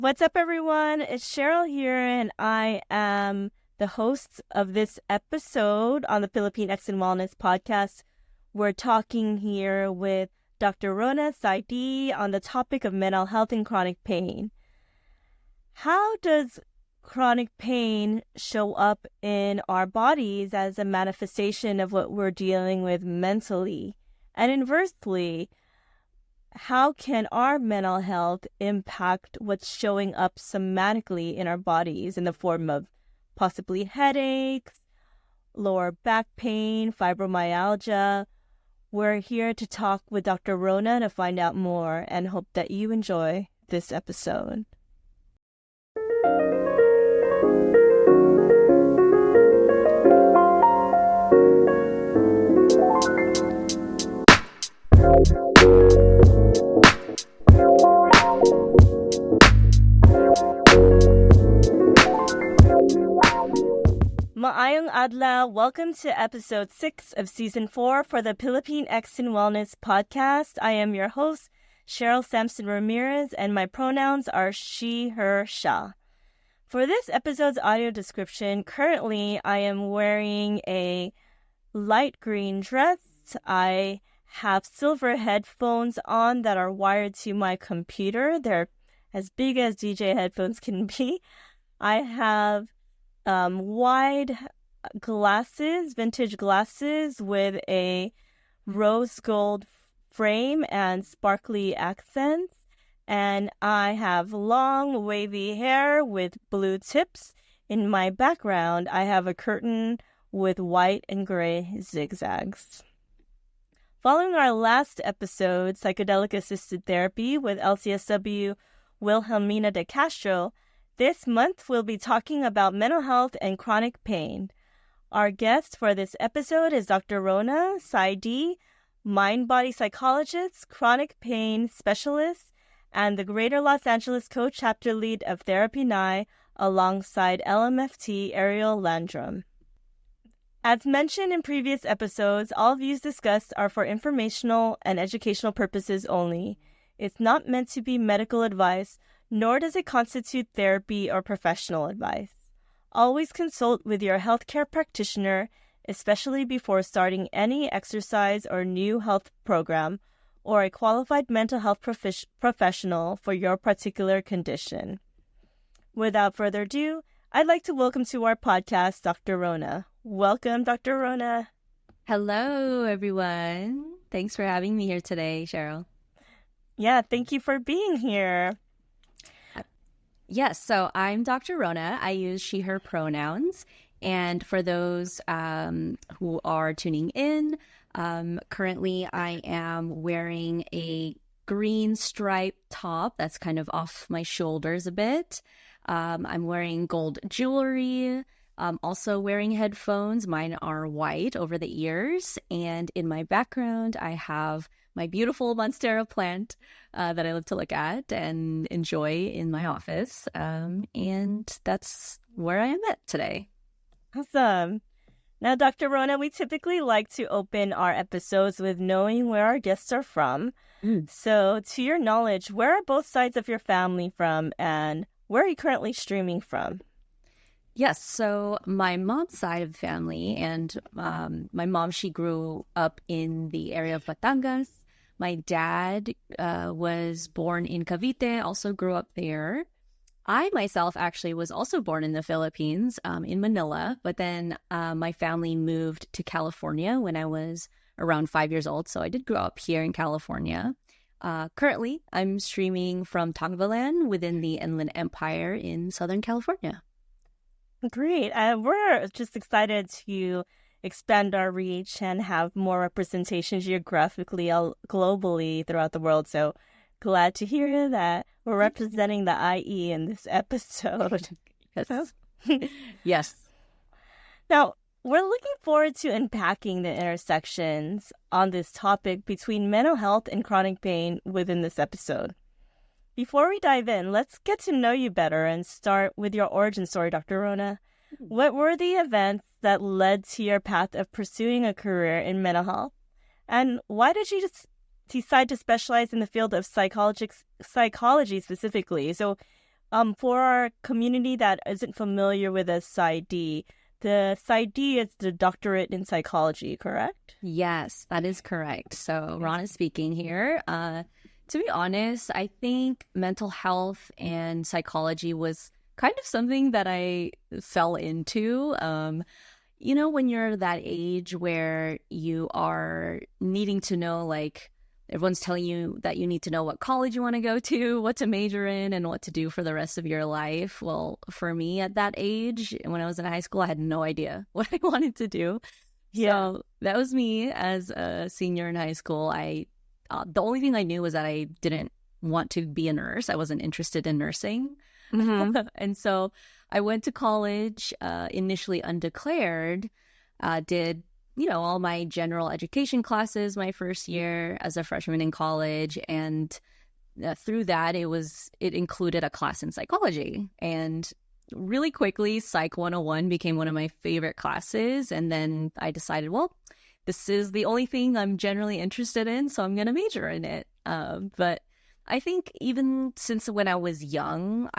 What's up, everyone? It's Cheryl here, and I am the host of this episode on the Filipinx and Wellness podcast. We're talking here with Dr. Rona, PsyD, on the topic of mental health and chronic pain. How does chronic pain show up in our bodies as a manifestation of what we're dealing with mentally? And inversely, how can our mental health impact what's showing up somatically in our bodies in the form of possibly headaches, lower back pain, fibromyalgia? We're here to talk with Dr. Rona to find out more and hope that you enjoy this episode. Maayong adlaw. Welcome to episode 6 of season 4 for the Pilipinx and Wellness podcast. I am your host, Cheryl Samson Ramirez, and my pronouns are she, her, sha. For this episode's audio description, currently I am wearing a light green dress. I have silver headphones on that are wired to my computer. They're as big as DJ headphones can be. I have wide glasses, vintage glasses with a rose gold frame and sparkly accents. And I have long wavy hair with blue tips. In my background, I have a curtain with white and gray zigzags. Following our last episode, Psychedelic Assisted Therapy with LCSW Wilhelmina de Castro, this month we'll be talking about mental health and chronic pain. Our guest for this episode is Dr. Rona, PsyD, mind-body psychologist, chronic pain specialist, and the Greater Los Angeles co-chapter lead of Therapy Nye alongside LMFT Ariel Landrum. As mentioned in previous episodes, all views discussed are for informational and educational purposes only. It's not meant to be medical advice, nor does it constitute therapy or professional advice. Always consult with your healthcare practitioner, especially before starting any exercise or new health program, or a qualified mental health professional for your particular condition. Without further ado, I'd like to welcome to our podcast Dr. Rona. Welcome, Dr. Rona. Hello, everyone. Thanks for having me here today, Cheryl. Yeah, thank you for being here. Yes, so I'm Dr. Rona. I use she, her pronouns. And for those who are tuning in, currently I am wearing a green striped top that's kind of off my shoulders a bit. I'm wearing gold jewelry. Also wearing headphones. Mine are white over the ears. And in my background, I have my beautiful Monstera plant that I love to look at and enjoy in my office. And that's where I am at today. Awesome. Now, Dr. Rona, we typically like to open our episodes with knowing where our guests are from. So, to your knowledge, where are both sides of your family from, and where are you currently streaming from? Yes, so my mom's side of the family, and my mom, she grew up in the area of Batangas. My dad was born in Cavite, also grew up there. I myself actually was also born in the Philippines, in Manila, but then my family moved to California when I was around 5 years old, so I did grow up here in California. Currently, I'm streaming from Tongvalan within the Inland Empire in Southern California. Great. We're just excited to expand our reach and have more representation geographically, globally throughout the world. So glad to hear that we're representing the IE in this episode. Yes. Yes. Now, we're looking forward to unpacking the intersections on this topic between mental health and chronic pain within this episode. Before we dive in, let's get to know you better and start with your origin story, Dr. Rona. What were the events that led to your path of pursuing a career in mental health? And why did you decide to specialize in the field of psychology specifically? So For our community that isn't familiar with a PsyD, the PsyD is the doctorate in psychology, correct? Yes, that is correct. So Rona speaking here. To be honest, I think mental health and psychology was kind of something that I fell into. When you're that age where you are needing to know, like, everyone's telling you that you need to know what college you want to go to, what to major in, and what to do for the rest of your life. Well, for me at that age, when I was in high school, I had no idea what I wanted to do. Yeah. So that was me as a senior in high school. The only thing I knew was that I didn't want to be a nurse. I wasn't interested in nursing. Mm-hmm. And so I went to college, initially undeclared, did, all my general education classes my first year as a freshman in college. And through that, it included a class in psychology. And really quickly, Psych 101 became one of my favorite classes. And then I decided, well, this is the only thing I'm generally interested in, so I'm going to major in it. But I think even since when I was young,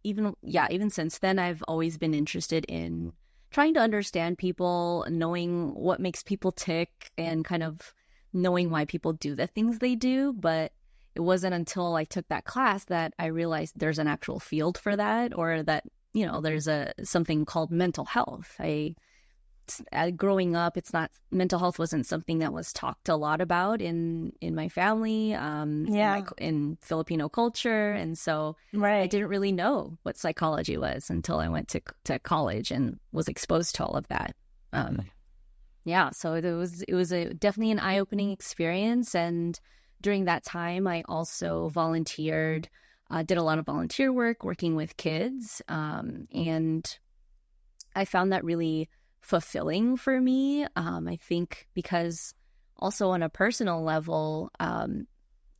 even since then, I've always been interested in trying to understand people, knowing what makes people tick, and kind of knowing why people do the things they do. But it wasn't until I took that class that I realized there's an actual field for that, or that, there's something called mental health. Growing up, mental health wasn't something that was talked a lot about in my family, in Filipino culture, and so I didn't really know what psychology was until I went to college and was exposed to all of that. So it was definitely an eye-opening experience, and during that time, I also volunteered, did a lot of volunteer work working with kids, and I found that really fulfilling for me. I think because also on a personal level,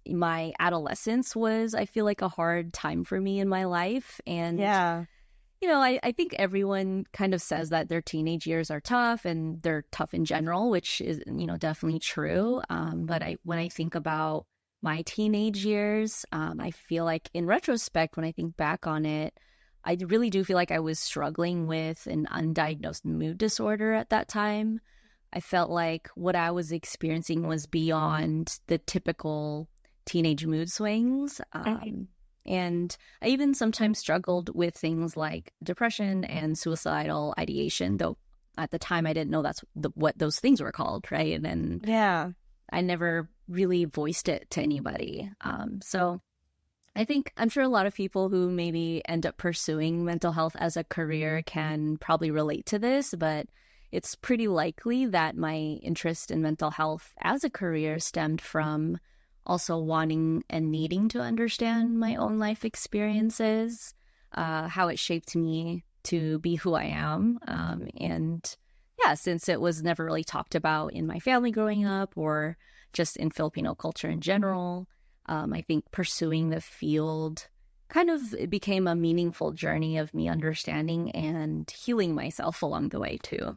my adolescence was, I feel like, a hard time for me in my life. And, I think everyone kind of says that their teenage years are tough, and they're tough in general, which is, definitely true. But when I think about my teenage years, I feel like in retrospect, when I think back on it, I really do feel like I was struggling with an undiagnosed mood disorder at that time. I felt like what I was experiencing was beyond the typical teenage mood swings. And I even sometimes struggled with things like depression and suicidal ideation, though at the time I didn't know that's what those things were called, right? And then I never really voiced it to anybody. So I'm sure a lot of people who maybe end up pursuing mental health as a career can probably relate to this, but it's pretty likely that my interest in mental health as a career stemmed from also wanting and needing to understand my own life experiences, how it shaped me to be who I am. Since it was never really talked about in my family growing up or just in Filipino culture in general, I think pursuing the field it became a meaningful journey of me understanding and healing myself along the way too.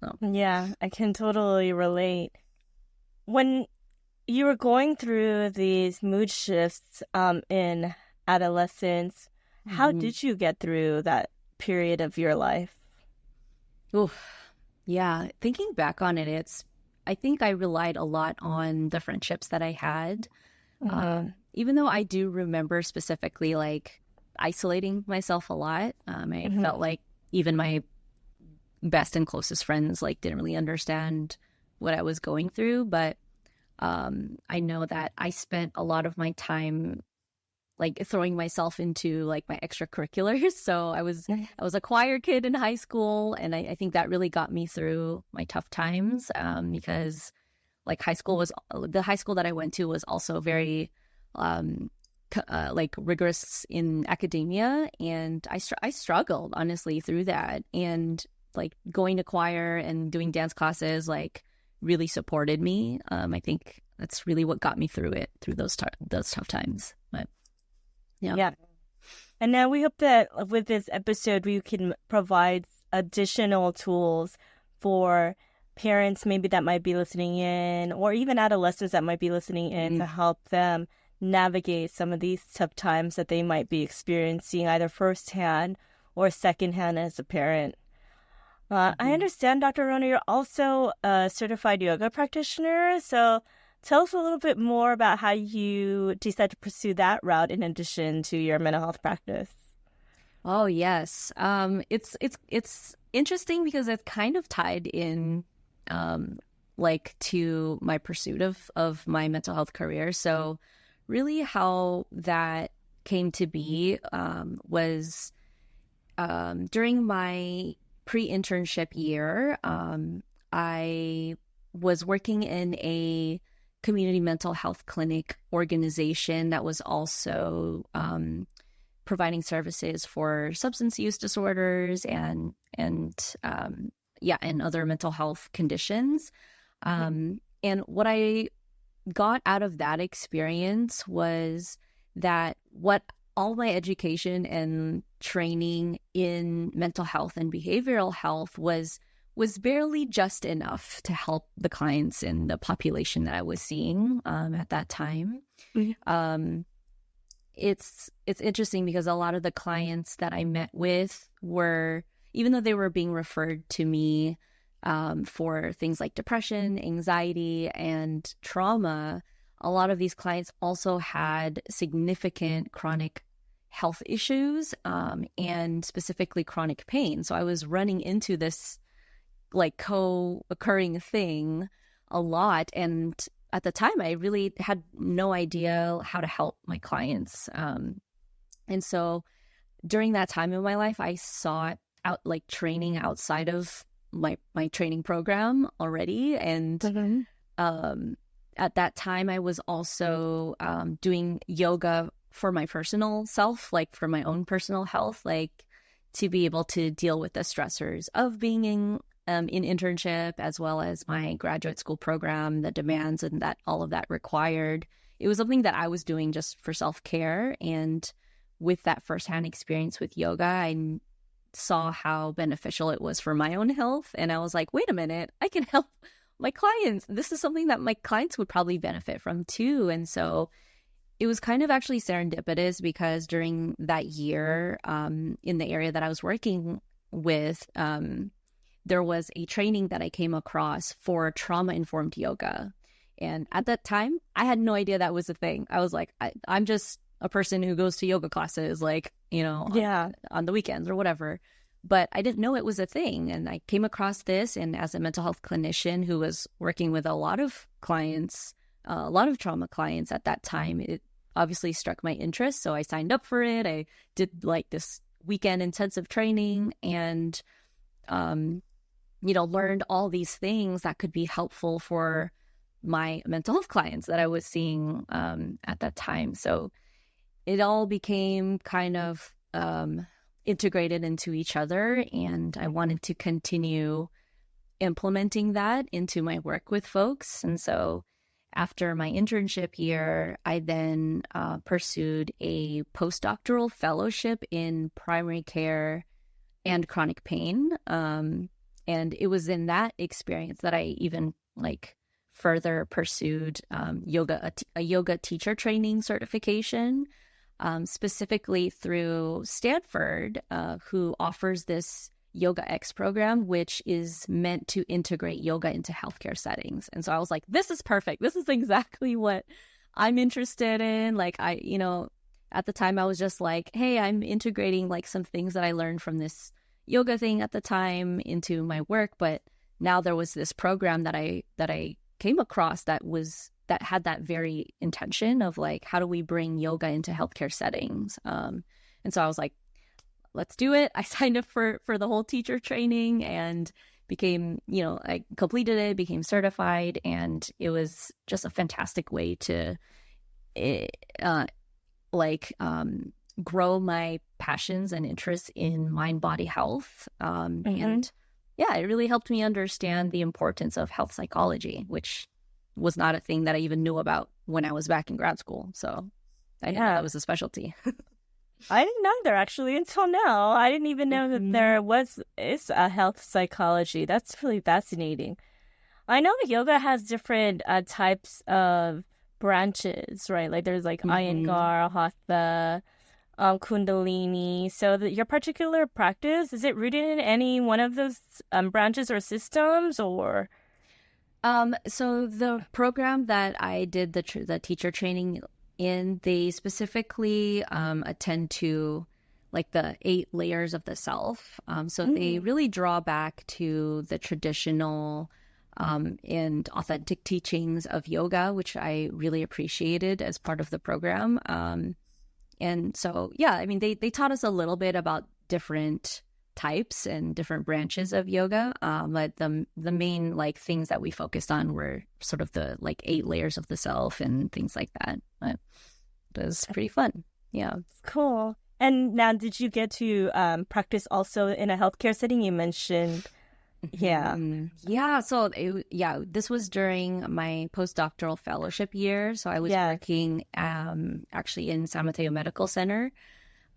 So. Yeah, I can totally relate. When you were going through these mood shifts in adolescence, how did you get through that period of your life? Yeah, thinking back on it, I think I relied a lot on the friendships that I had. Even though I do remember specifically like isolating myself a lot, I felt like even my best and closest friends like didn't really understand what I was going through. But I know that I spent a lot of my time like throwing myself into like my extracurriculars. So I was a choir kid in high school, and I think that really got me through my tough times, because like the high school that I went to was also very like rigorous in academia, and I struggled honestly through that, and like going to choir and doing dance classes like really supported me. I think that's really what got me through those tough times. But yeah. And now we hope that with this episode we can provide additional tools for parents maybe that might be listening in, or even adolescents that might be listening in, to help them navigate some of these tough times that they might be experiencing either firsthand or secondhand as a parent. I understand, Dr. Rona, you're also a certified yoga practitioner. So tell us a little bit more about how you decide to pursue that route in addition to your mental health practice. Oh, yes. It's interesting because it's kind of tied in to my pursuit of my mental health career. So really how that came to be was during my pre-internship year, I was working in a community mental health clinic organization that was also providing services for substance use disorders and other mental health conditions. And what I got out of that experience was that what all my education and training in mental health and behavioral health was barely just enough to help the clients in the population that I was seeing at that time. It's interesting because a lot of the clients that I met with were, even though they were being referred to me for things like depression, anxiety, and trauma, a lot of these clients also had significant chronic health issues and specifically chronic pain. So I was running into this like co-occurring thing a lot. And at the time, I really had no idea how to help my clients. And so during that time in my life, I sought out like training outside of my training program already. And at that time, I was also doing yoga for my personal self, like for my own personal health, like to be able to deal with the stressors of being in internship, as well as my graduate school program, the demands and that all of that required. It was something that I was doing just for self-care. And with that firsthand experience with yoga, I saw how beneficial it was for my own health. And I was like, wait a minute, I can help my clients. This is something that my clients would probably benefit from too. And so it was kind of actually serendipitous because during that year in the area that I was working with, there was a training that I came across for trauma-informed yoga. And at that time, I had no idea that was a thing. I was like, I'm just a person who goes to yoga classes, like, on the weekends or whatever. But I didn't know it was a thing. And I came across this, and as a mental health clinician who was working with a lot of clients, a lot of trauma clients at that time, it obviously struck my interest. So I signed up for it. I did like this weekend intensive training and learned all these things that could be helpful for my mental health clients that I was seeing at that time. So it all became kind of integrated into each other, and I wanted to continue implementing that into my work with folks. And so after my internship year, I then pursued a postdoctoral fellowship in primary care and chronic pain. And it was in that experience that I even further pursued a yoga teacher training certification, specifically through Stanford, who offers this Yoga X program, which is meant to integrate yoga into healthcare settings. And so I was like, this is perfect. This is exactly what I'm interested in. At the time I was just like, hey, I'm integrating some things that I learned from this yoga thing at the time into my work. But now there was this program that I came across that had that very intention of how do we bring yoga into healthcare settings? And so I was like, let's do it. I signed up for the whole teacher training and became, I completed it, became certified, and it was just a fantastic way to grow my passions and interests in mind-body health. And yeah, it really helped me understand the importance of health psychology, which was not a thing that I even knew about when I was back in grad school. So I didn't know that was a specialty. I didn't either, actually, until now. I didn't even know that is a health psychology. That's really fascinating. I know that yoga has different types of branches, right? Like there's like Iyengar, Hatha, Kundalini. So your particular practice, is it rooted in any one of those branches or systems, or? So the program that I did the teacher training in, they specifically attend to like the 8 layers of the self. So they really draw back to the traditional and authentic teachings of yoga, which I really appreciated as part of the program. And so, yeah, I mean, they taught us a little bit about different types and different branches of yoga. But the main like things that we focused on were sort of the like 8 layers of the self and things like that. But it was pretty fun. Yeah. Cool. And now, did you get to practice also in a healthcare setting? You mentioned, yeah. Yeah. So, this was during my postdoctoral fellowship year. So I was working actually in San Mateo Medical Center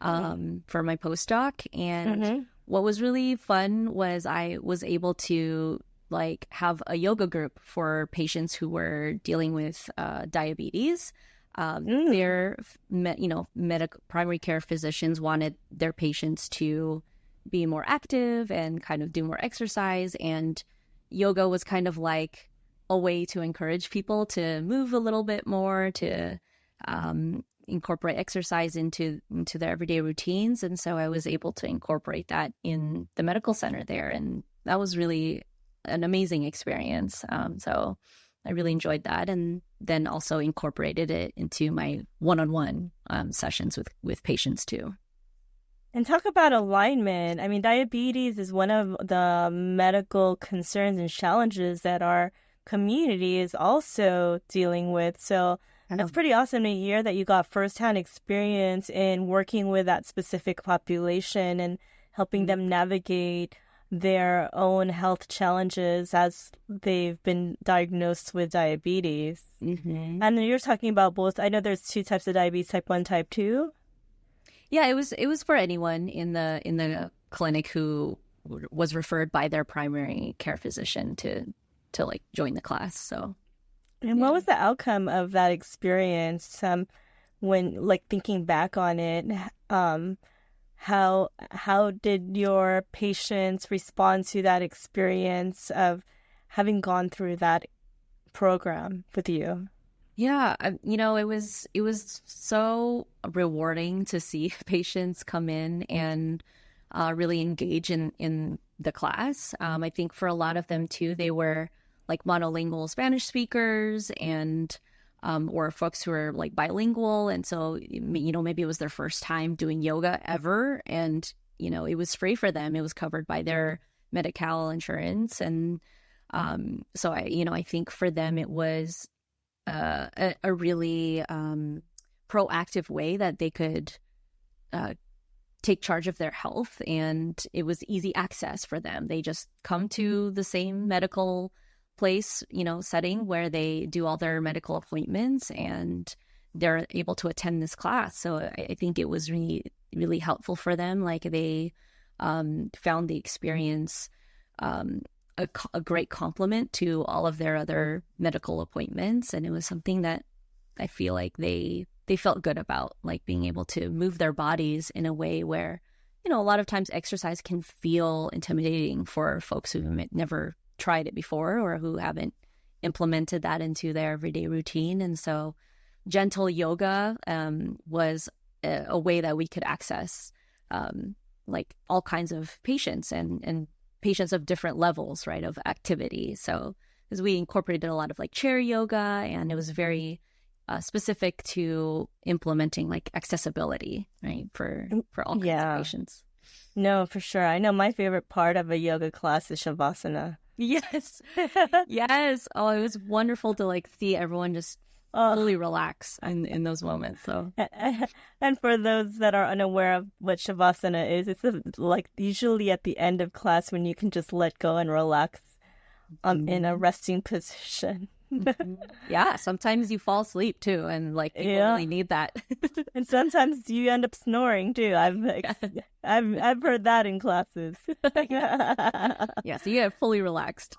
for my postdoc. And what was really fun was I was able to like have a yoga group for patients who were dealing with diabetes. Their medical primary care physicians wanted their patients to be more active and kind of do more exercise, and yoga was kind of like a way to encourage people to move a little bit more, to incorporate exercise into their everyday routines. And so I was able to incorporate that in the medical center there, and that was really an amazing experience. So I really enjoyed that, and then also incorporated it into my one-on-one sessions with patients too. And talk about alignment. I mean, diabetes is one of the medical concerns and challenges that our community is also dealing with. So it's pretty awesome to hear that you got firsthand experience in working with that specific population and helping them navigate their own health challenges as they've been diagnosed with diabetes. And you're talking about both. I know there's 2 types of diabetes, type 1, type 2. Yeah, it was for anyone in the clinic who was referred by their primary care physician to like join the class. So, and what was the outcome of that experience? When like thinking back on it, how did your patients respond to that experience of having gone through that program with you? Yeah, it was so rewarding to see patients come in and really engage in the class. I think for a lot of them too, they were like monolingual Spanish speakers and or folks who are like bilingual. And so, maybe it was their first time doing yoga ever. And, it was free for them. It was covered by their Medi-Cal insurance. And so I think for them, it was a really proactive way that they could take charge of their health. And it was easy access for them. They just come to the same medical place, setting where they do all their medical appointments, and they're able to attend this class. So I think it was really, really helpful for them. Like they found the experience a great complement to all of their other medical appointments. And it was something that I feel like they felt good about, like being able to move their bodies in a way where, a lot of times exercise can feel intimidating for folks who've never tried it before or who haven't implemented that into their everyday routine. And so gentle yoga was a way that we could access like all kinds of patients and patients of different levels, right, of activity. So because we incorporated a lot of like chair yoga, and it was very specific to implementing like accessibility, right, for all kinds of patients. No, for sure. I know my favorite part of a yoga class is Shavasana. Yes. Yes. Oh, it was wonderful to like see everyone just fully relax in those moments. So, and for those that are unaware of what Shavasana is, it's like usually at the end of class when you can just let go and relax in a resting position. Yeah, sometimes you fall asleep too, and like people really need that. And sometimes you end up snoring too. I've heard that in classes. Yeah, so you get fully relaxed.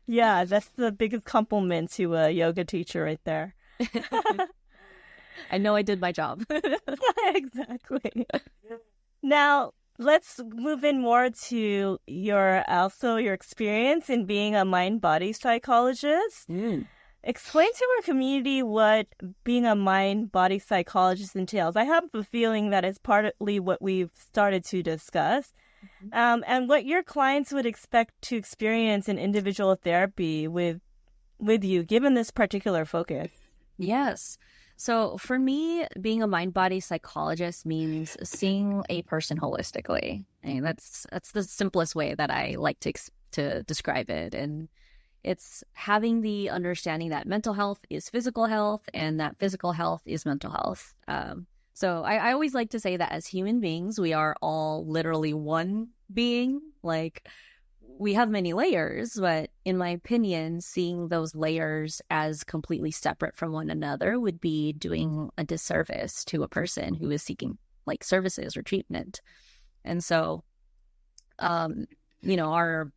Yeah, that's the biggest compliment to a yoga teacher right there. I know I did my job. Exactly. Now, let's move in more to your experience in being a mind-body psychologist. Explain to our community what being a mind-body psychologist entails. I have a feeling that it's partly what we've started to discuss, and what your clients would expect to experience in individual therapy with you, given this particular focus. Yes. So for me, being a mind-body psychologist means seeing a person holistically. And that's the simplest way that I like to describe it. And it's having the understanding that mental health is physical health and that physical health is mental health. So I always like to say that as human beings, we are all literally one being. Like, we have many layers, but in my opinion, seeing those layers as completely separate from one another would be doing a disservice to a person who is seeking like services or treatment. And so, I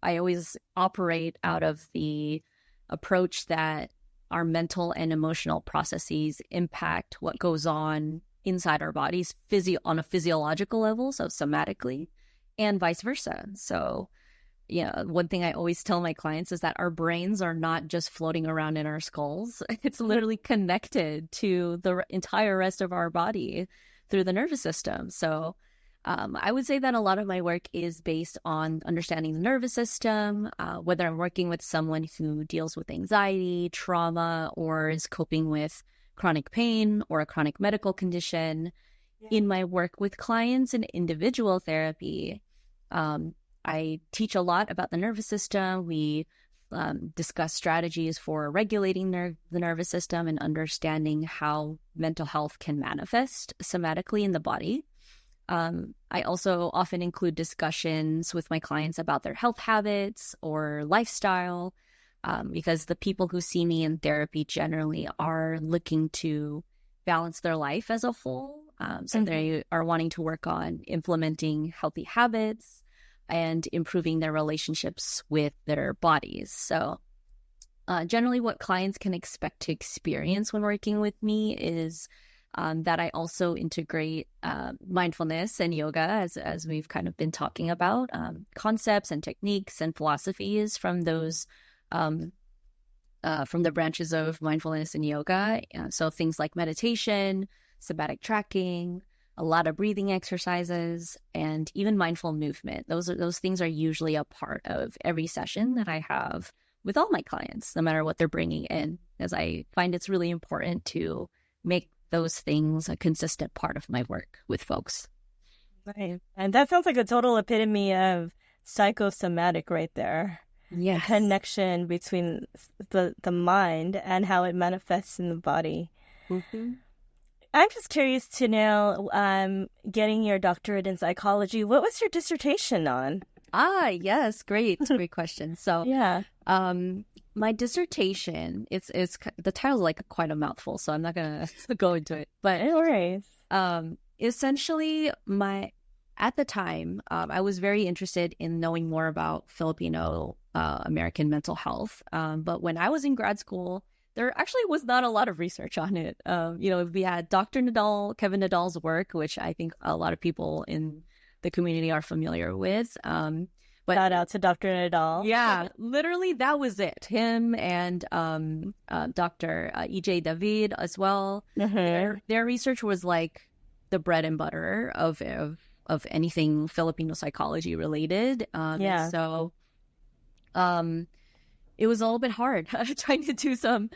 always operate out of the approach that our mental and emotional processes impact what goes on inside our bodies on a physiological level, so somatically, and vice versa. So, one thing I always tell my clients is that our brains are not just floating around in our skulls. It's literally connected to the entire rest of our body through the nervous system. So I would say that a lot of my work is based on understanding the nervous system, whether I'm working with someone who deals with anxiety, trauma, or is coping with chronic pain or a chronic medical condition. Yeah. In my work with clients in individual therapy, I teach a lot about the nervous system. We discuss strategies for regulating the nervous system and understanding how mental health can manifest somatically in the body. I also often include discussions with my clients about their health habits or lifestyle, because the people who see me in therapy generally are looking to balance their life as a whole. So they are wanting to work on implementing healthy habits and improving their relationships with their bodies. So generally what clients can expect to experience when working with me is that I also integrate mindfulness and yoga, as we've kind of been talking about, concepts and techniques and philosophies from those, from the branches of mindfulness and yoga. So things like meditation, somatic tracking, a lot of breathing exercises, and even mindful movement. Those things are usually a part of every session that I have with all my clients, no matter what they're bringing in, as I find it's really important to make those things a consistent part of my work with folks. Right. And that sounds like a total epitome of psychosomatic right there. Yes. The connection between the mind and how it manifests in the body. Mm-hmm. I'm just curious to know, getting your doctorate in psychology, what was your dissertation on? Yes. Great question. So, yeah. My dissertation, it's the title's like quite a mouthful, so I'm not gonna go into it. But no worries. Essentially, at the time, I was very interested in knowing more about Filipino American mental health. But when I was in grad school, there actually was not a lot of research on it. We had Dr. Kevin Nadal's work, which I think a lot of people in the community are familiar with. But shout out to Dr. Nadal. Yeah, literally that was it. Him and Dr. E.J. David as well. Mm-hmm. Their research was like the bread and butter of anything Filipino psychology related. Yeah. So it was a little bit hard trying to do some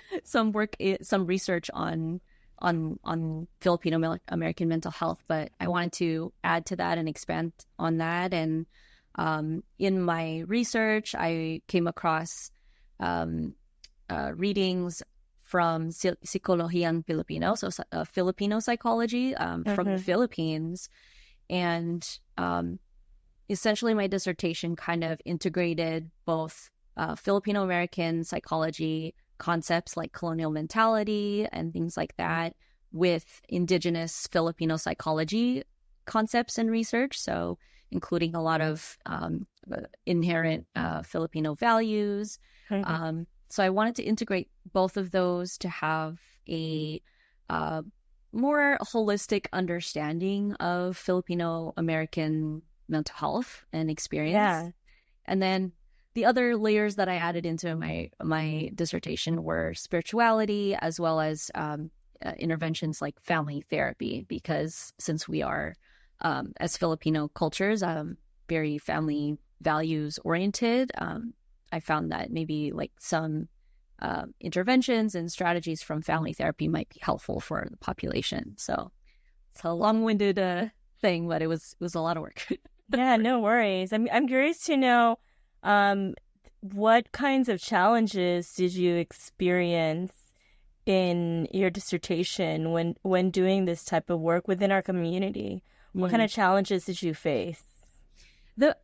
work, some research on Filipino American mental health, but I wanted to add to that and expand on that. And in my research, I came across readings from Psychologian Filipino, so Filipino psychology from the Philippines. And essentially my dissertation kind of integrated both Filipino American psychology concepts like colonial mentality and things like that with indigenous Filipino psychology concepts and research. So including a lot of inherent Filipino values. So I wanted to integrate both of those to have a more holistic understanding of Filipino American mental health and experience. Yeah. And then the other layers that I added into my dissertation were spirituality, as well as interventions like family therapy, because since we are, as Filipino cultures, very family values oriented, I found that maybe like some interventions and strategies from family therapy might be helpful for the population. So it's a long-winded thing, but it was a lot of work. Yeah, no worries. I'm curious to know, what kinds of challenges did you experience in your dissertation when doing this type of work within our community? What kind of challenges did you face?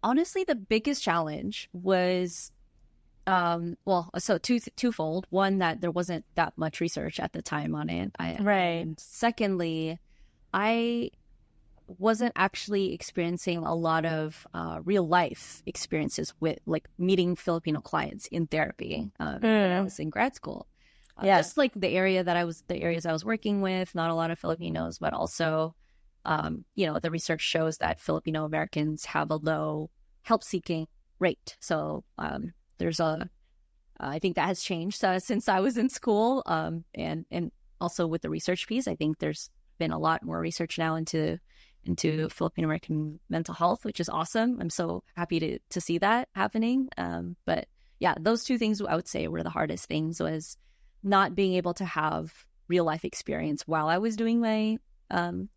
Honestly, the biggest challenge was, so twofold. One, that there wasn't that much research at the time on it. Right. And secondly, I wasn't actually experiencing a lot of real life experiences with like meeting Filipino clients in therapy when I was in grad school. Just like the areas I was working with, not a lot of Filipinos, but also, the research shows that Filipino Americans have a low help seeking rate. So I think that has changed since I was in school. And also with the research piece, I think there's been a lot more research now into Filipino American mental health, which is awesome. I'm so happy to see that happening. But yeah, those two things I would say were the hardest things, was not being able to have real life experience while I was doing my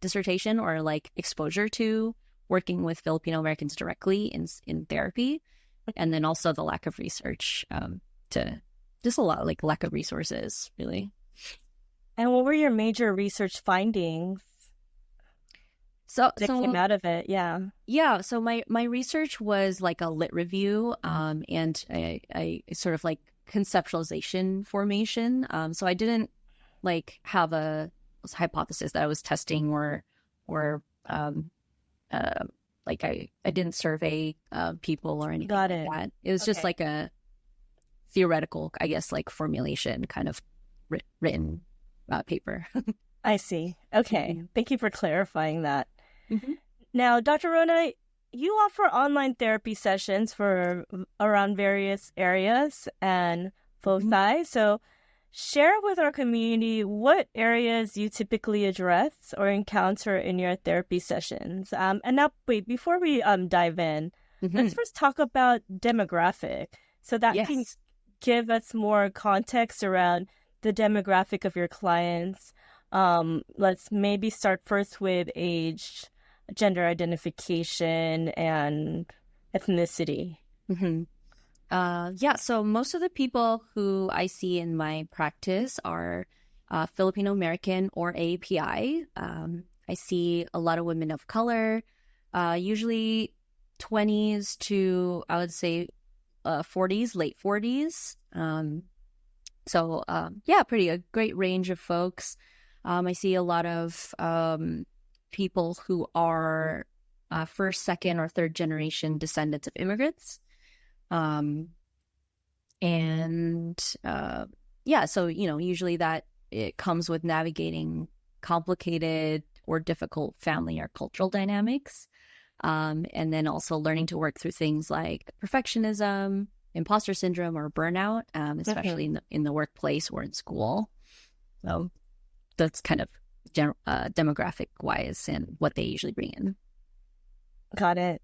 dissertation, or like exposure to working with Filipino Americans directly in therapy. And then also the lack of research, to just a lot, like lack of resources, really. And what were your major research findings that came out of it? Yeah. So my research was like a lit review, and I sort of like conceptualization formation. So I didn't like have a hypothesis that I was testing, or like I didn't survey people or anything like that. It was just like a theoretical, I guess, like formulation kind of written paper. I see. Okay. Mm-hmm. Thank you for clarifying that. Mm-hmm. Now, Dr. Rona, you offer online therapy sessions for around various areas and foci. So share with our community what areas you typically address or encounter in your therapy sessions. And now, wait, before we dive in, let's first talk about demographic. So that can give us more context around the demographic of your clients. Let's maybe start first with age, gender identification, and ethnicity. So most of the people who I see in my practice are Filipino American or AAPI. I see a lot of women of color, usually 20s to, I would say, 40s, late 40s. A great range of folks. I see a lot of people who are first, second, or third generation descendants of immigrants. Usually that it comes with navigating complicated or difficult family or cultural dynamics. And then also learning to work through things like perfectionism, imposter syndrome, or burnout, especially in the workplace or in school. So that's kind of demographic wise and what they usually bring in. Got it.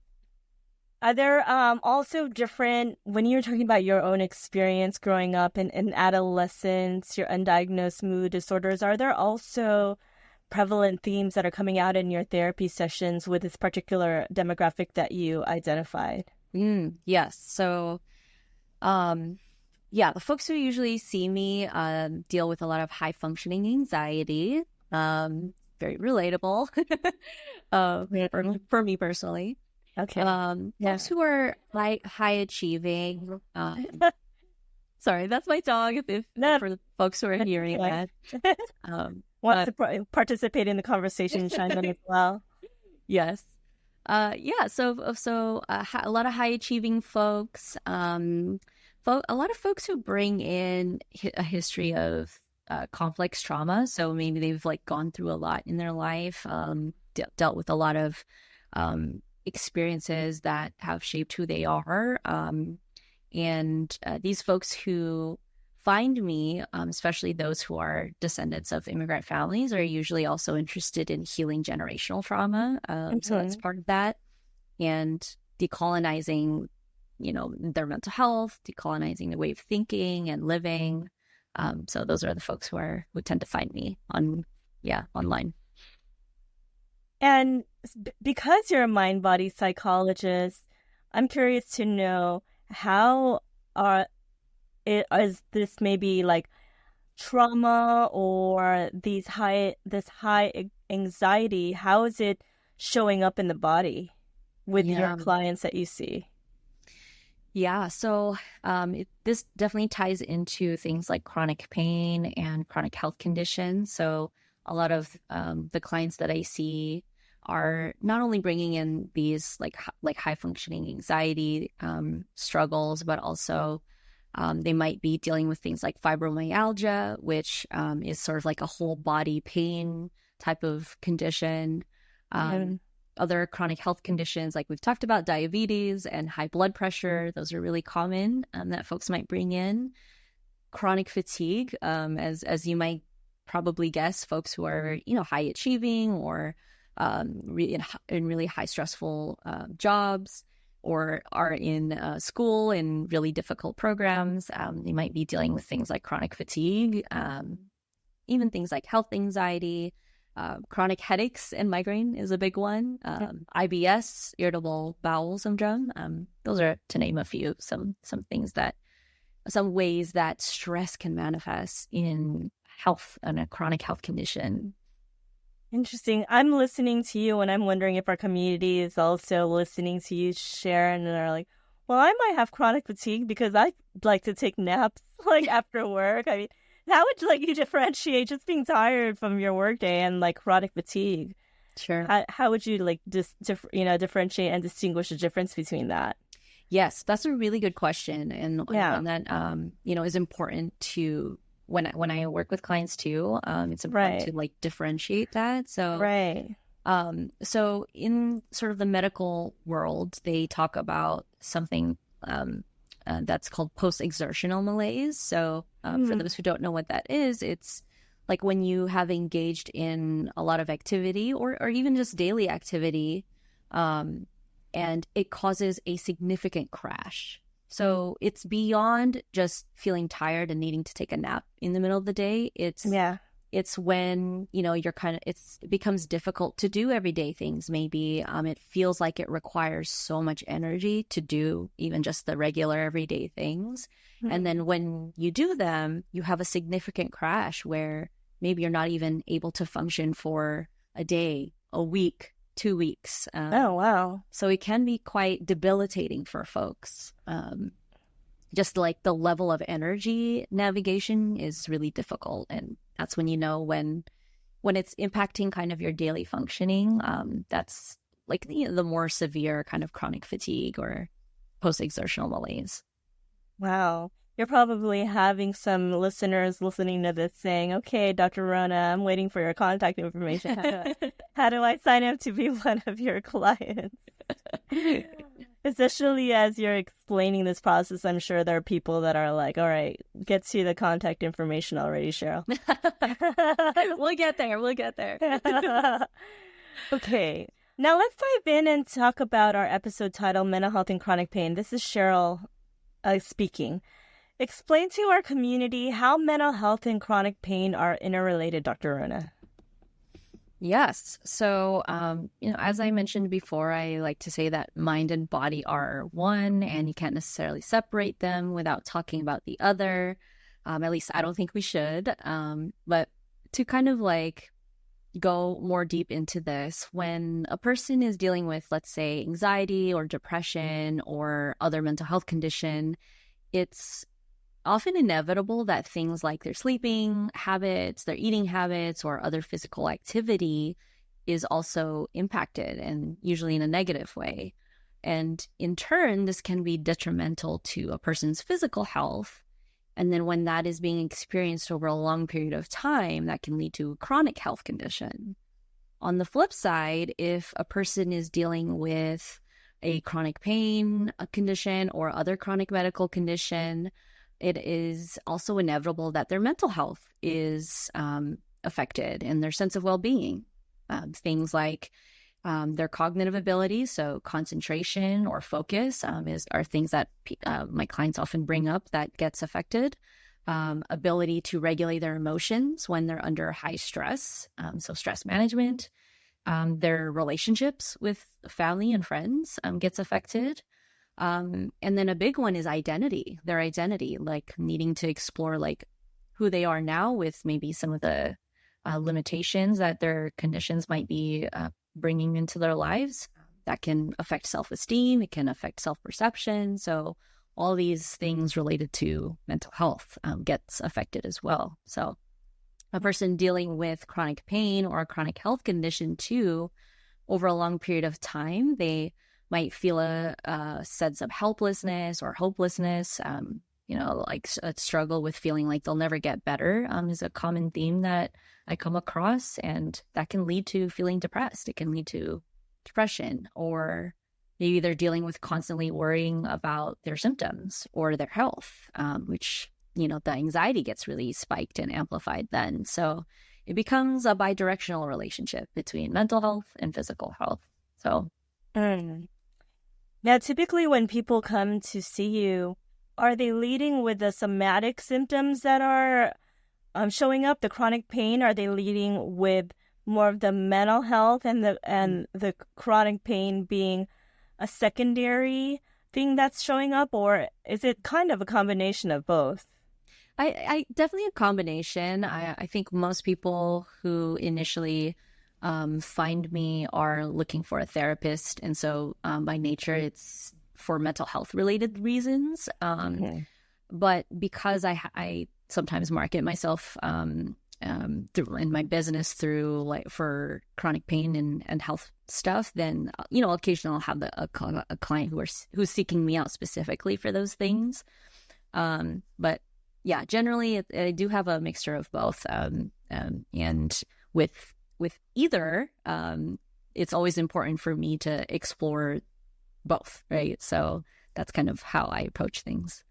Are there also different, when you're talking about your own experience growing up in adolescence, your undiagnosed mood disorders, are there also prevalent themes that are coming out in your therapy sessions with this particular demographic that you identified? Yes. So, the folks who usually see me deal with a lot of high functioning anxiety. Very relatable for me personally. Okay. Folks who are like high achieving. Sorry, that's my dog. For the folks who are hearing that, wants to participate in the conversation, chime in as well. Yes. So a lot of high achieving folks. A lot of folks who bring in a history of complex trauma. So maybe they've like gone through a lot in their life, dealt with a lot of experiences that have shaped who they are. And these folks who find me, especially those who are descendants of immigrant families, are usually also interested in healing generational trauma. So that's part of that. And decolonizing, their mental health, decolonizing the way of thinking and living. So those are the folks who tend to find me online. And because you're a mind-body psychologist, I'm curious to know how is this maybe like trauma or this high anxiety, how is it showing up in the body with your clients that you see? Yeah, so this definitely ties into things like chronic pain and chronic health conditions. So a lot of the clients that I see are not only bringing in these like high functioning anxiety struggles, but also they might be dealing with things like fibromyalgia, which is sort of like a whole body pain type of condition. Other chronic health conditions, like we've talked about, diabetes and high blood pressure, those are really common that folks might bring in. Chronic fatigue, as you might probably guess, folks who are, high achieving or in really high stressful jobs, or are in school in really difficult programs. They might be dealing with things like chronic fatigue, even things like health anxiety. Chronic headaches and migraine is a big one. IBS, irritable bowel syndrome. Those are, to name a few, some ways that stress can manifest in health and a chronic health condition. Interesting. I'm listening to you and I'm wondering if our community is also listening to you, Sharon, and are like, well, I might have chronic fatigue because I like to take naps like after work. I mean, how would you differentiate just being tired from your workday and like chronic fatigue? Sure. How would you like differentiate and distinguish the difference between that? Yes, that's a really good question, and one that is important to when I work with clients too. It's important to like differentiate that. So so in sort of the medical world, they talk about something that's called post-exertional malaise. So for those who don't know what that is, it's like when you have engaged in a lot of activity or even just daily activity, and it causes a significant crash. So it's beyond just feeling tired and needing to take a nap in the middle of the day. It's when, it becomes difficult to do everyday things. Maybe it feels like it requires so much energy to do even just the regular everyday things. And then when you do them, you have a significant crash where maybe you're not even able to function for a day, a week, 2 weeks. Oh, wow. So it can be quite debilitating for folks. Just like the level of energy navigation is really difficult. And that's when when it's impacting kind of your daily functioning, that's like the more severe kind of chronic fatigue or post-exertional malaise. Wow. You're probably having some listeners listening to this saying, okay, Dr. Rona, I'm waiting for your contact information. How do I sign up to be one of your clients? Especially as you're explaining this process, I'm sure there are people that are like, all right, get to the contact information already, Cheryl. We'll get there. Okay. Now let's dive in and talk about our episode title, Mental Health and Chronic Pain. This is Cheryl speaking. Explain to our community how mental health and chronic pain are interrelated, Dr. Rona. Yes. So, as I mentioned before, I like to say that mind and body are one, and you can't necessarily separate them without talking about the other. At least I don't think we should. But to kind of like go more deep into this, when a person is dealing with, let's say, anxiety or depression or other mental health condition, it's often inevitable that things like their sleeping habits, their eating habits, or other physical activity is also impacted, and usually in a negative way. And in turn, this can be detrimental to a person's physical health And then when that is being experienced over a long period of time, that can lead to a chronic health condition. On the flip side, if a person is dealing with a chronic pain condition or other chronic medical condition, it is also inevitable that their mental health is affected and their sense of well-being. Things like their cognitive abilities, so concentration or focus are things that my clients often bring up that gets affected. Ability to regulate their emotions when they're under high stress, so stress management. Their relationships with family and friends gets affected. And then a big one is identity, their identity, like needing to explore like who they are now with maybe some of the limitations that their conditions might be bringing into their lives. That can affect self-esteem. It can affect self-perception. So all these things related to mental health gets affected as well. So a person dealing with chronic pain or a chronic health condition too, over a long period of time, they might feel a sense of helplessness or hopelessness, like a struggle with feeling like they'll never get better is a common theme that I come across, and that can lead to feeling depressed. It can lead to depression, or maybe they're dealing with constantly worrying about their symptoms or their health, which, the anxiety gets really spiked and amplified then. So it becomes a bidirectional relationship between mental health and physical health. So. Now, typically when people come to see you, are they leading with the somatic symptoms that are showing up, the chronic pain? Are they leading with more of the mental health and the chronic pain being a secondary thing that's showing up? Or is it kind of a combination of both? I definitely a combination. I think most people who initially find me are looking for a therapist. And so by nature, it's for mental health related reasons. But because I sometimes market myself through in my business through like for chronic pain and health stuff, then, occasionally I'll have a client who's seeking me out specifically for those things. But yeah, generally I do have a mixture of both. And with either, it's always important for me to explore both, right? So that's kind of how I approach things.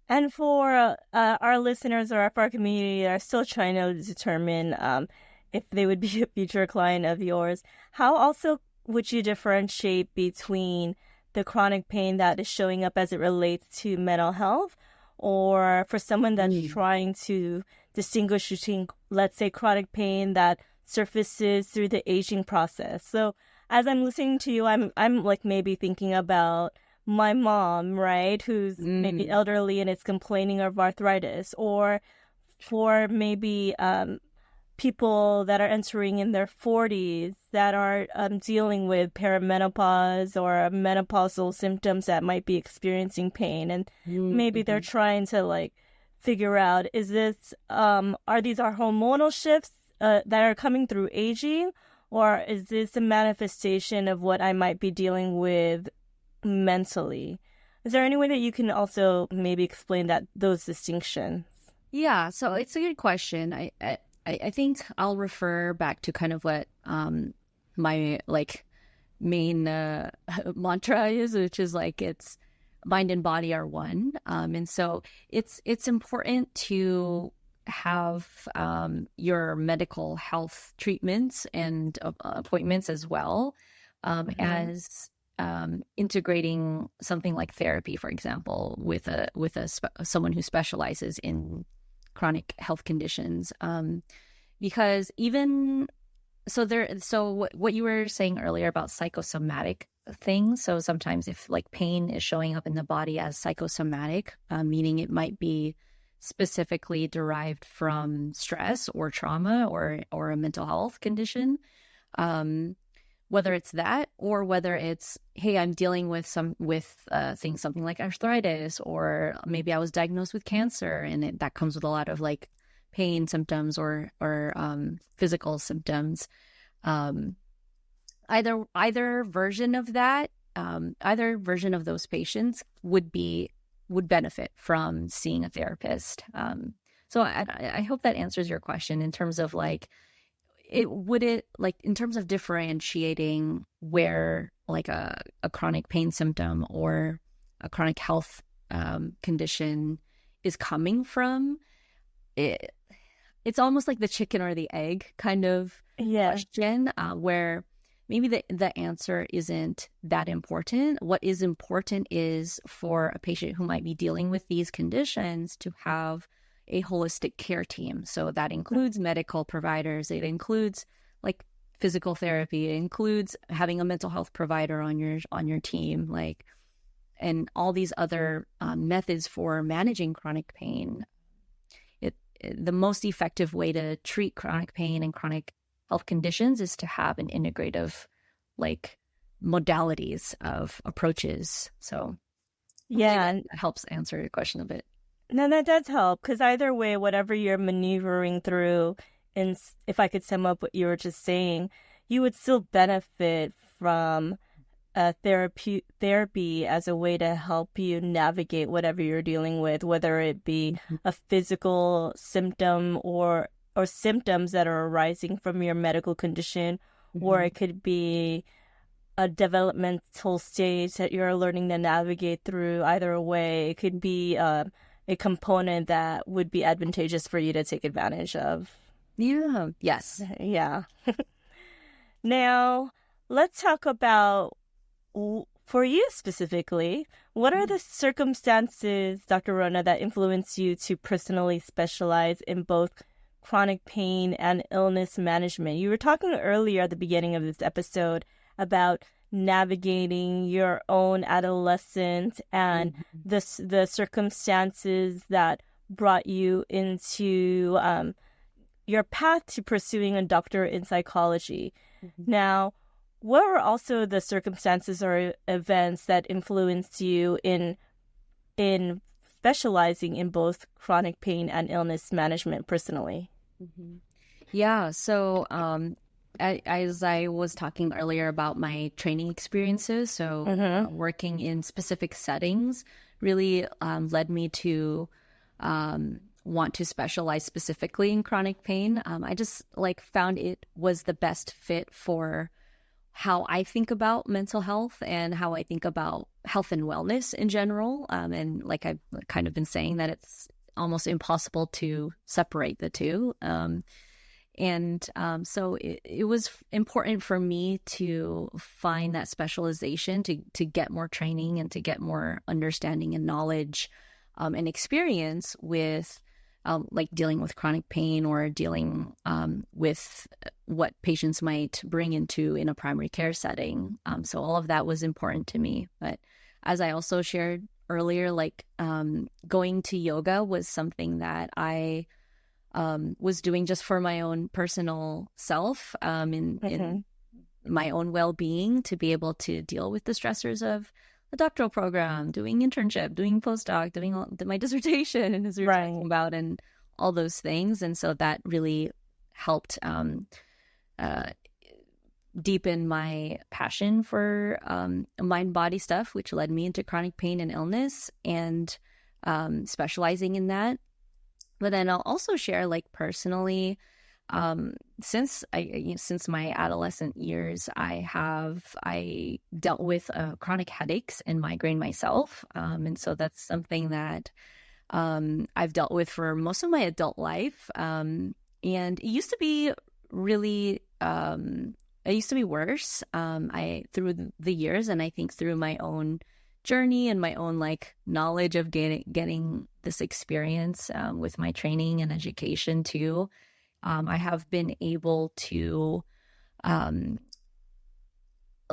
And for our listeners or for our community that are still trying to determine if they would be a future client of yours, how also would you differentiate between the chronic pain that is showing up as it relates to mental health, or for someone that's trying to distinguish between, let's say, chronic pain that surfaces through the aging process? So as I'm listening to you, I'm like maybe thinking about my mom, right, who's maybe elderly and is complaining of arthritis, or for maybe people that are entering in their 40s that are dealing with perimenopause or menopausal symptoms that might be experiencing pain, and maybe they're trying to like figure out, is this are these our hormonal shifts that are coming through aging, or is this a manifestation of what I might be dealing with mentally? Is there any way that you can also maybe explain those distinctions? Yeah, so it's a good question. I think I'll refer back to kind of what my like main mantra is, which is like it's mind and body are one. And so it's important to have your medical health treatments and appointments as well as integrating something like therapy, for example, with someone who specializes in chronic health conditions. Because even so what you were saying earlier about psychosomatic things. So sometimes if like pain is showing up in the body as psychosomatic, meaning it might be specifically derived from stress or trauma or a mental health condition, whether it's that or whether it's, hey, I'm dealing with things, something like arthritis, or maybe I was diagnosed with cancer, and that comes with a lot of like pain symptoms or physical symptoms. Either version of that, either version of those patients would be would benefit from seeing a therapist. So I hope that answers your question in terms of like, in terms of differentiating where like a chronic pain symptom or a chronic health condition is coming from, it's almost like the chicken or the egg kind of question, where maybe the answer isn't that important. What is important is for a patient who might be dealing with these conditions to have a holistic care team. So that includes medical providers. It includes like physical therapy. It includes having a mental health provider on your team, like, and all these other methods for managing chronic pain. The most effective way to treat chronic pain and chronic health conditions is to have an integrative, like, modalities of approaches. So that helps answer your question a bit. No, that does help, because either way, whatever you're maneuvering through, and if I could sum up what you were just saying, you would still benefit from therapy as a way to help you navigate whatever you're dealing with, whether it be a physical symptom or symptoms that are arising from your medical condition, or it could be a developmental stage that you're learning to navigate through. Either way, it could be a component that would be advantageous for you to take advantage of. Yeah. Yes. Yeah. Now, let's talk about, for you specifically, what are the circumstances, Dr. Rona, that influence you to personally specialize in both chronic pain and illness management? You were talking earlier at the beginning of this episode about navigating your own adolescent and the circumstances that brought you into your path to pursuing a doctorate in psychology. Now, what were also the circumstances or events that influenced you in specializing in both chronic pain and illness management personally? Yeah, so as I was talking earlier about my training experiences, so working in specific settings really led me to want to specialize specifically in chronic pain. I just found it was the best fit for how I think about mental health and how I think about health and wellness in general. And like I've kind of been saying, that it's almost impossible to separate the two. So it was important for me to find that specialization, to get more training and to get more understanding and knowledge and experience with dealing with chronic pain or dealing with what patients might bring in a primary care setting. So all of that was important to me. But as I also shared earlier, going to yoga was something that I was doing just for my own personal self, in my own well-being, to be able to deal with the stressors of a doctoral program, doing internship, doing postdoc, doing my dissertation, as we were talking about, and all those things. And so that really helped deepen my passion for mind-body stuff, which led me into chronic pain and illness and specializing in that. But then I'll also share, personally, since my adolescent years, I dealt with chronic headaches and migraine myself, and so that's something that I've dealt with for most of my adult life. And it used to be really, it used to be worse. Through the years, and I think through my own journey and my own knowledge of getting this experience with my training and education too, I have been able to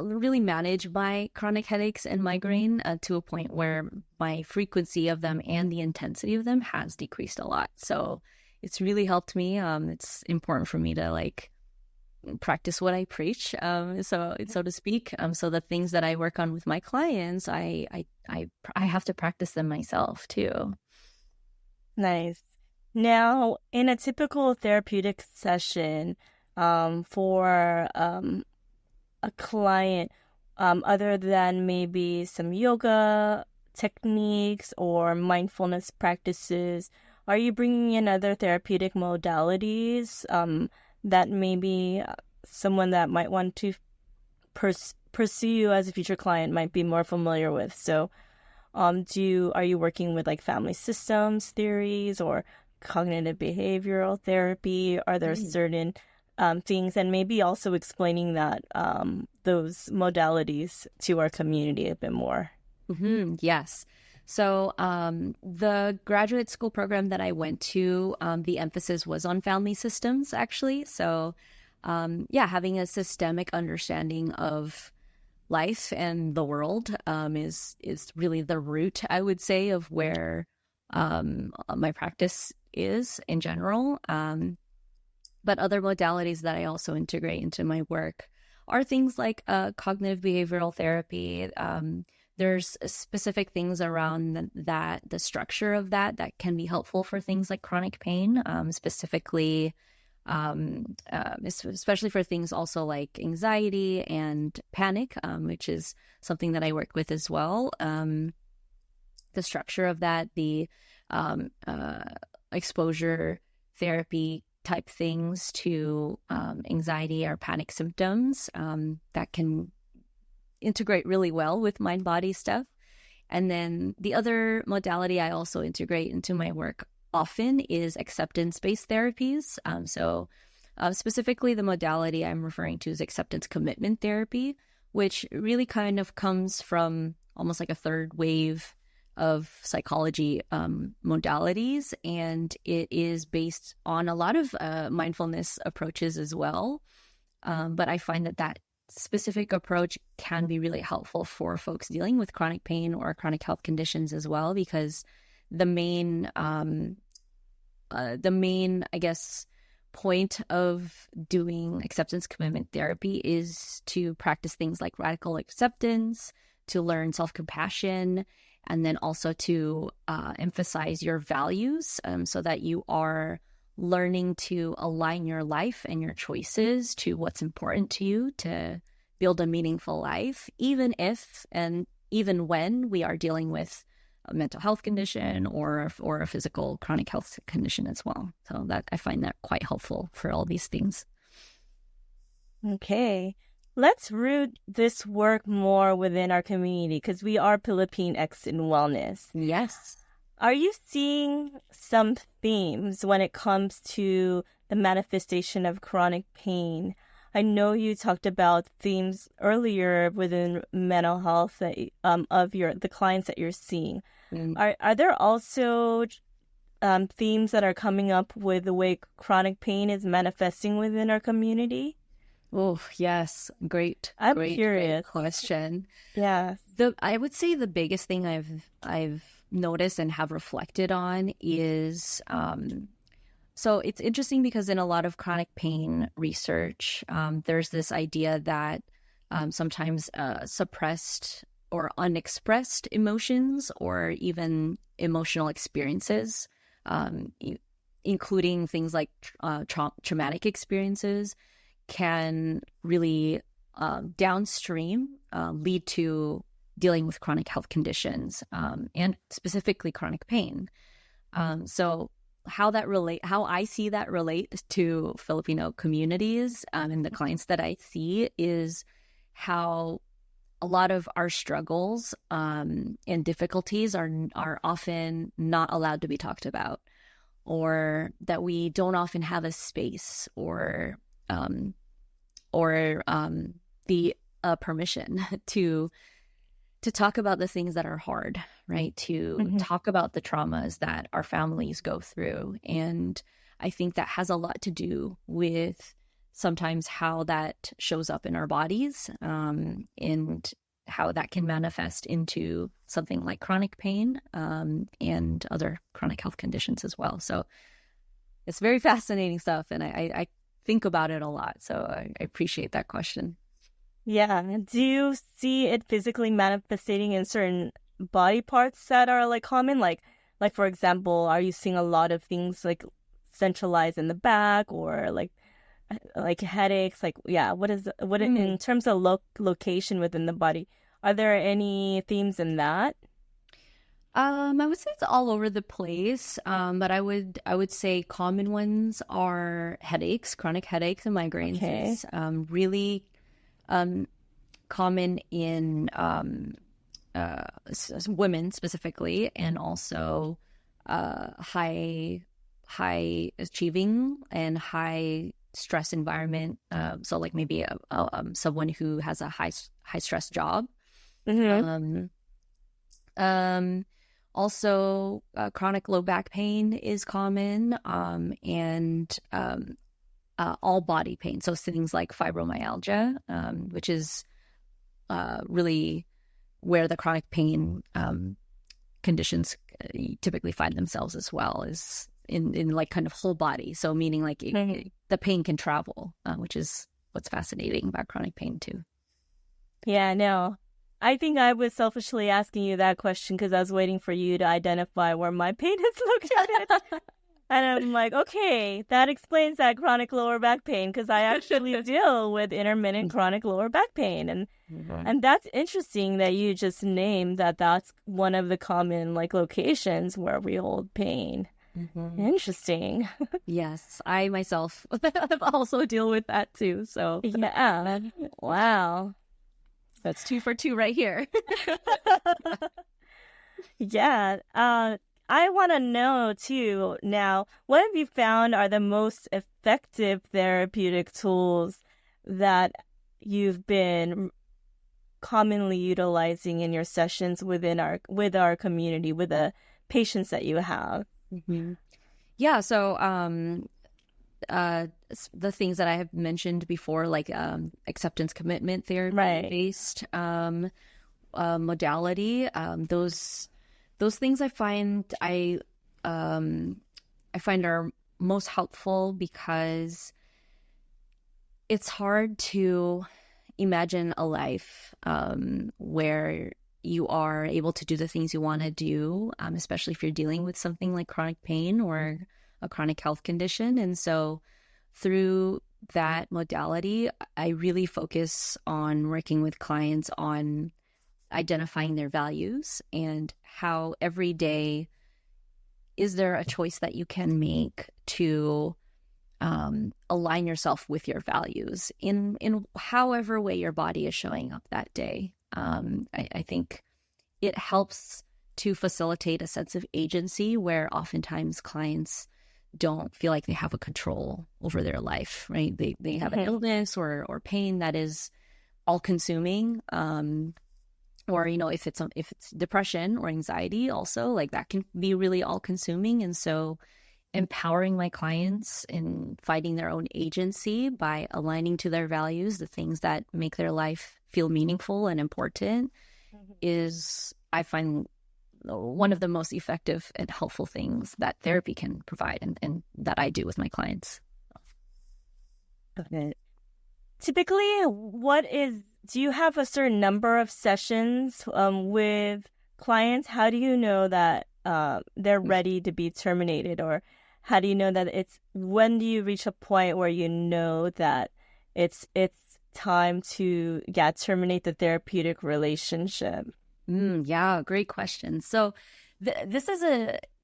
really manage my chronic headaches and migraine to a point where my frequency of them and the intensity of them has decreased a lot. So it's really helped me. It's important for me to practice what I preach, so to speak. So the things that I work on with my clients, I have to practice them myself too. Nice. Now, in a typical therapeutic session, for a client, other than maybe some yoga techniques or mindfulness practices? Are you bringing in other therapeutic modalities that maybe someone that might want to pursue you as a future client might be more familiar with? So are you working with like family systems theories or cognitive behavioral therapy? Are there certain things, and maybe also explaining that those modalities to our community a bit more? Yes. So the graduate school program that I went to, the emphasis was on family systems, actually. So having a systemic understanding of life and the world is really the root, I would say, of where my practice is in general. But other modalities that I also integrate into my work are things like cognitive behavioral therapy. There's specific things around that, the structure of that can be helpful for things like chronic pain, specifically, especially for things also like anxiety and panic, which is something that I work with as well. The structure of that, the exposure therapy type things to anxiety or panic symptoms that can integrate really well with mind-body stuff. And then the other modality I also integrate into my work often is acceptance-based therapies. Specifically the modality I'm referring to is acceptance commitment therapy, which really kind of comes from almost like a third wave of psychology modalities, and it is based on a lot of mindfulness approaches as well. But I find that specific approach can be really helpful for folks dealing with chronic pain or chronic health conditions as well, because the main, I guess, point of doing acceptance commitment therapy is to practice things like radical acceptance, to learn self-compassion, and then also to emphasize your values so that you are learning to align your life and your choices to what's important to you to build a meaningful life, even if and even when we are dealing with a mental health condition or a physical chronic health condition as well. So that I find that quite helpful for all these things. Okay. Let's root this work more within our community, because we are Filipinx in wellness. Yes. Are you seeing some themes when it comes to the manifestation of chronic pain? I know you talked about themes earlier within mental health that, of the clients that you're seeing. Are there also themes that are coming up with the way chronic pain is manifesting within our community? Oh, yes. Great. I'm curious. Great Question. Yeah. I would say the biggest thing I've noticed and have reflected on is so it's interesting because in a lot of chronic pain research, there's this idea that sometimes suppressed or unexpressed emotions or even emotional experiences, including things like traumatic experiences, can really downstream lead to dealing with chronic health conditions and specifically chronic pain. So how I see that relate to Filipino communities and the clients that I see is how a lot of our struggles and difficulties are often not allowed to be talked about, or that we don't often have a space or the permission to talk about the things that are hard, right? To talk about the traumas that our families go through. And I think that has a lot to do with sometimes how that shows up in our bodies, and how that can manifest into something like chronic pain, and other chronic health conditions as well. So it's very fascinating stuff, and I think about it a lot. So I appreciate that question. Yeah. Do you see it physically manifesting in certain body parts that are like common? Like for example, are you seeing a lot of things like centralized in the back, or like headaches? Like, yeah, in terms of location within the body, are there any themes in that? I would say it's all over the place, but I would say common ones are headaches, chronic headaches, and migraines. Okay. Is really common in women specifically, and also high achieving and high stress environment. So like maybe someone who has a high stress job. Mm-hmm. Also, chronic low back pain is common, and all body pain. So things like fibromyalgia, which is really where the chronic pain conditions typically find themselves as well, is in like kind of whole body. So meaning like the pain can travel, which is what's fascinating about chronic pain too. Yeah, no. I think I was selfishly asking you that question because I was waiting for you to identify where my pain is located. And I'm like, okay, that explains that chronic lower back pain, because I actually deal with intermittent chronic lower back pain. And that's interesting that you just named that that's one of the common like locations where we hold pain. Interesting. Yes, I myself also deal with that too. So yeah. Wow. That's 2 for 2 right here. Yeah. I want to know too now, what have you found are the most effective therapeutic tools that you've been commonly utilizing in your sessions with our community, with the patients that you have? Yeah, so the things that I have mentioned before, like acceptance commitment therapy based modality, those things I find are most helpful, because it's hard to imagine a life where you are able to do the things you want to do, especially if you're dealing with something like chronic pain or a chronic health condition. And so through that modality, I really focus on working with clients on identifying their values and how every day is there a choice that you can make to align yourself with your values in however way your body is showing up that day. I think it helps to facilitate a sense of agency where oftentimes clients don't feel like they have a control over their life, right? They have an illness or pain that is all consuming. Or, if it's depression or anxiety also, like that can be really all consuming. And so empowering my clients in finding their own agency by aligning to their values, the things that make their life feel meaningful and important, is, I find, one of the most effective and helpful things that therapy can provide, and that I do with my clients. Okay. Typically, do you have a certain number of sessions with clients? How do you know that they're ready to be terminated? Or how do you know that when do you reach a point where you know that it's time to terminate the therapeutic relationship? Yeah, great question. So this is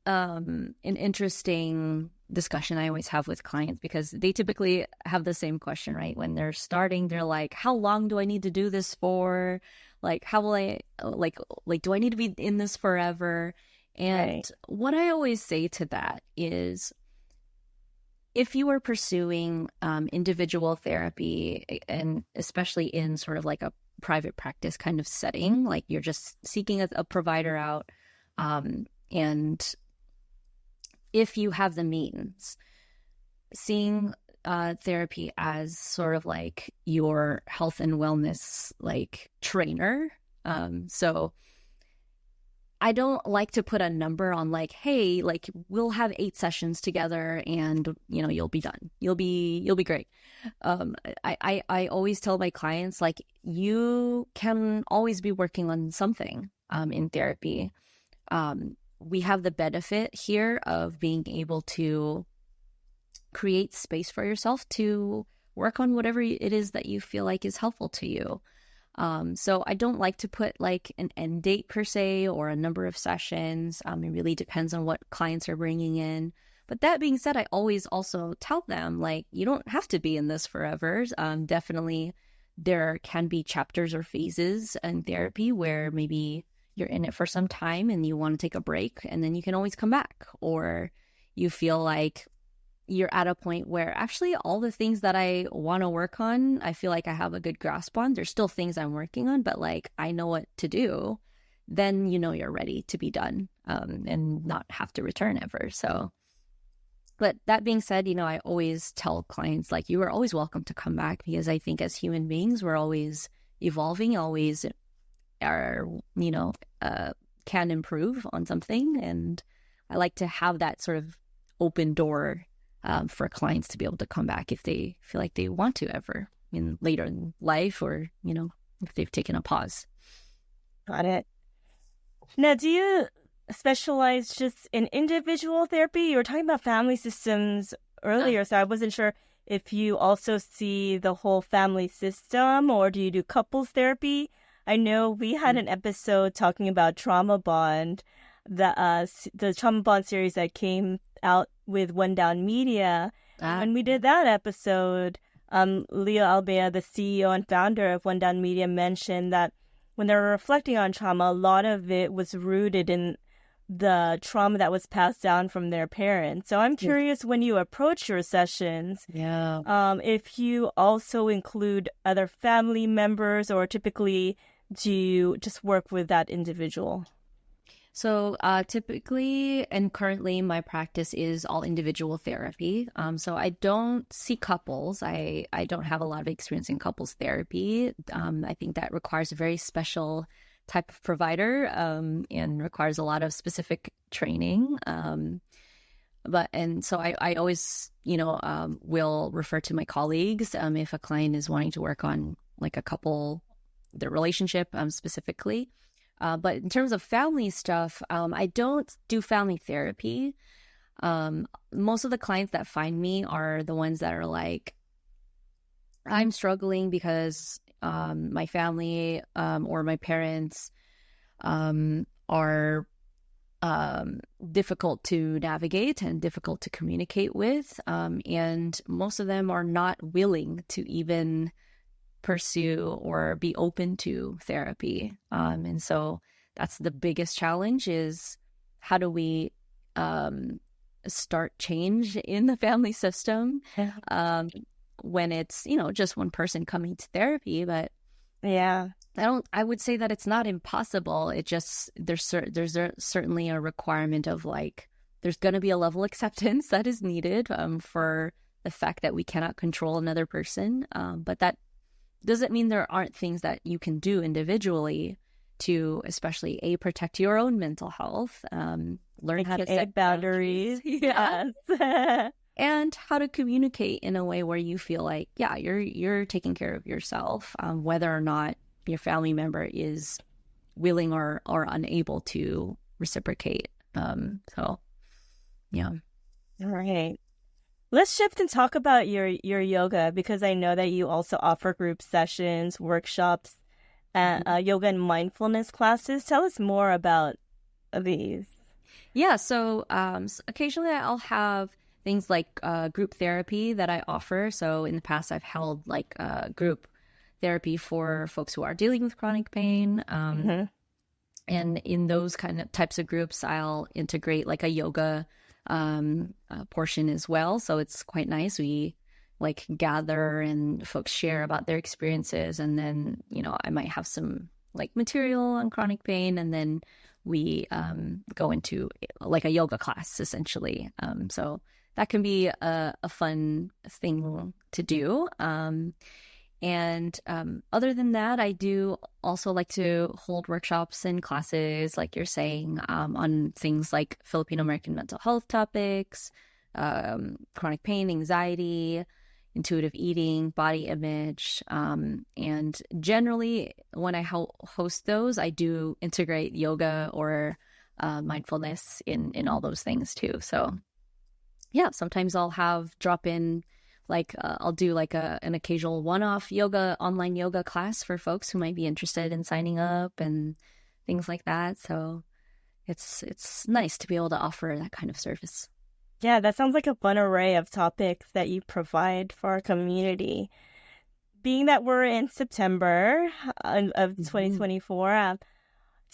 an interesting discussion I always have with clients, because they typically have the same question, right? When they're starting, they're like, how long do I need to do this for? Like, how will I, like, do I need to be in this forever? And what I always say to that is, if you are pursuing individual therapy, and especially in sort of like a private practice kind of setting, like you're just seeking a provider out, and if you have the means, seeing therapy as sort of like your health and wellness like trainer. So I don't like to put a number on like, hey, like we'll have 8 sessions together and you'll be done. You'll be great. I always tell my clients, like, you can always be working on something in therapy. We have the benefit here of being able to create space for yourself to work on whatever it is that you feel like is helpful to you. So I don't like to put like an end date per se or a number of sessions. It really depends on what clients are bringing in. But that being said, I always also tell them, like, you don't have to be in this forever. Definitely there can be chapters or phases in therapy where maybe you're in it for some time and you want to take a break, and then you can always come back. Or you feel like you're at a point where actually all the things that I want to work on, I feel like I have a good grasp on. There's still things I'm working on, but like I know what to do. Then you know you're ready to be done, and not have to return ever. So, but that being said, I always tell clients, like, you are always welcome to come back, because I think as human beings, we're always evolving, always are, can improve on something. And I like to have that sort of open door for clients to be able to come back if they feel like they want to ever later in life, or, if they've taken a pause. Got it. Now, do you specialize just in individual therapy? You were talking about family systems earlier, so I wasn't sure if you also see the whole family system, or do you do couples therapy? I know we had an episode talking about Trauma Bond, the Trauma Bond series that came out with One Down Media. When we did that episode, Leo Albea, the CEO and founder of One Down Media, mentioned that when they were reflecting on trauma, a lot of it was rooted in the trauma that was passed down from their parents. So I'm curious, when you approach your sessions, if you also include other family members, or typically do you just work with that individual? So typically and currently my practice is all individual therapy. So I don't see couples. I don't have a lot of experience in couples therapy. I think that requires a very special type of provider, and requires a lot of specific training. So I always, will refer to my colleagues if a client is wanting to work on like a couple, their relationship specifically. But in terms of family stuff, I don't do family therapy. Most of the clients that find me are the ones that are like, I'm struggling because my family or my parents are difficult to navigate and difficult to communicate with. And most of them are not willing to even pursue or be open to therapy. And so that's the biggest challenge, is how do we start change in the family system when it's, just one person coming to therapy. But I would say that it's not impossible. It just, there's certainly a requirement of like, there's going to be a level of acceptance that is needed for the fact that we cannot control another person. But that doesn't mean there aren't things that you can do individually to, especially protect your own mental health, learn how to set boundaries. Yes. And how to communicate in a way where you feel like, you're taking care of yourself, whether or not your family member is willing or unable to reciprocate. All right. Let's shift and talk about your yoga, because I know that you also offer group sessions, workshops, yoga and mindfulness classes. Tell us more about these. Yeah, so occasionally I'll have things like group therapy that I offer. So in the past, I've held like group therapy for folks who are dealing with chronic pain. And in those kind of types of groups, I'll integrate like a yoga portion as well. So it's quite nice. We like gather and folks share about their experiences, and then I might have some like material on chronic pain, and then we go into like a yoga class essentially. So that can be a fun thing to do. And other than that, I do also like to hold workshops and classes, like you're saying, on things like Filipino American mental health topics, chronic pain, anxiety, intuitive eating, body image. And generally, when I host those, I do integrate yoga or mindfulness in all those things too. So yeah, sometimes I'll have drop in like I'll do like an occasional one-off online yoga class for folks who might be interested in signing up and things like that. So it's nice to be able to offer that kind of service. Yeah, that sounds like a fun array of topics that you provide for our community. Being that we're in September of 2024,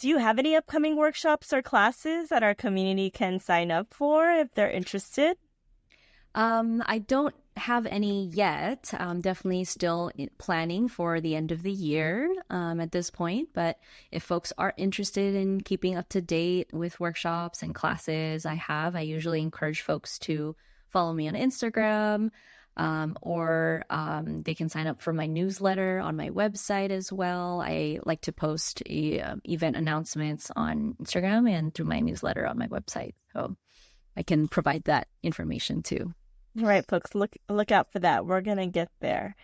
do you have any upcoming workshops or classes that our community can sign up for if they're interested? I don't have any yet. I'm definitely still planning for the end of the year at this point. But if folks are interested in keeping up to date with workshops and classes I usually encourage folks to follow me on Instagram, or they can sign up for my newsletter on my website as well. I like to post event announcements on Instagram and through my newsletter on my website. So I can provide that information too. All right, folks, look out for that. We're going to get there.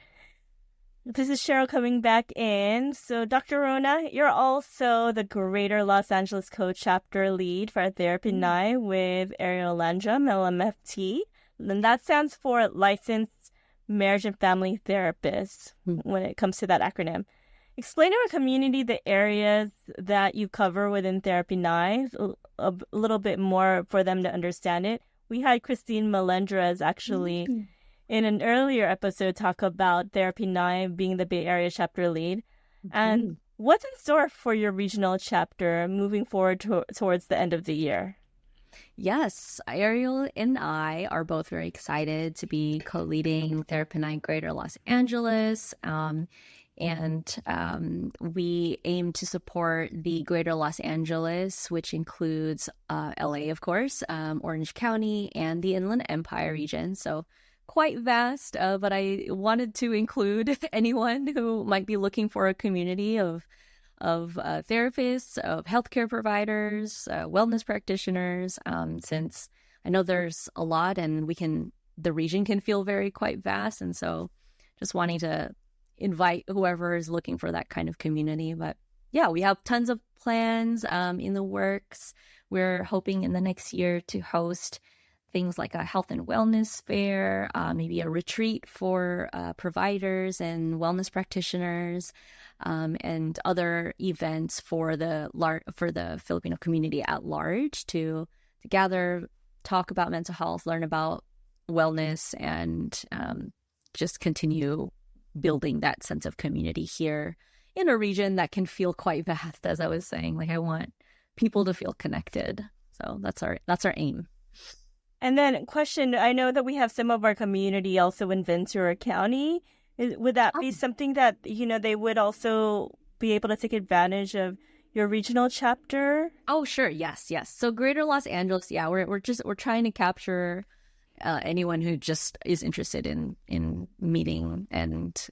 This is Cheryl coming back in. So, Dr. Rona, you're also the Greater Los Angeles Co-Chapter Lead for Therapeutic with Ariel Landrum, LMFT. And that stands for Licensed Marriage and Family Therapist when it comes to that acronym. Explain to our community the areas that you cover within Therapeutic a little bit more for them to understand it. We had Christine Melendrez actually in an earlier episode talk about Therapeutic being the Bay Area chapter lead. And what's in store for your regional chapter moving forward towards the end of the year? Yes, Ariel and I are both very excited to be co-leading Therapeutic Greater Los Angeles. And we aim to support the Greater Los Angeles, which includes LA, of course, Orange County, and the Inland Empire region. So quite vast, but I wanted to include anyone who might be looking for a community of therapists, of healthcare providers, wellness practitioners, since I know there's a lot and the region can feel quite vast. And so just wanting to invite whoever is looking for that kind of community. But yeah, we have tons of plans in the works. We're hoping in the next year to host things like a health and wellness fair, maybe a retreat for providers and wellness practitioners, and other events for the Filipino community at large to gather, talk about mental health, learn about wellness, and just continue building that sense of community here in a region that can feel quite vast, as I was saying. Like, I want people to feel connected. So that's our aim. And then question, I know that we have some of our community also in Ventura County. Would that be something that, they would also be able to take advantage of your regional chapter? Oh, sure. Yes. So Greater Los Angeles, yeah, we're trying to capture anyone who just is interested in meeting and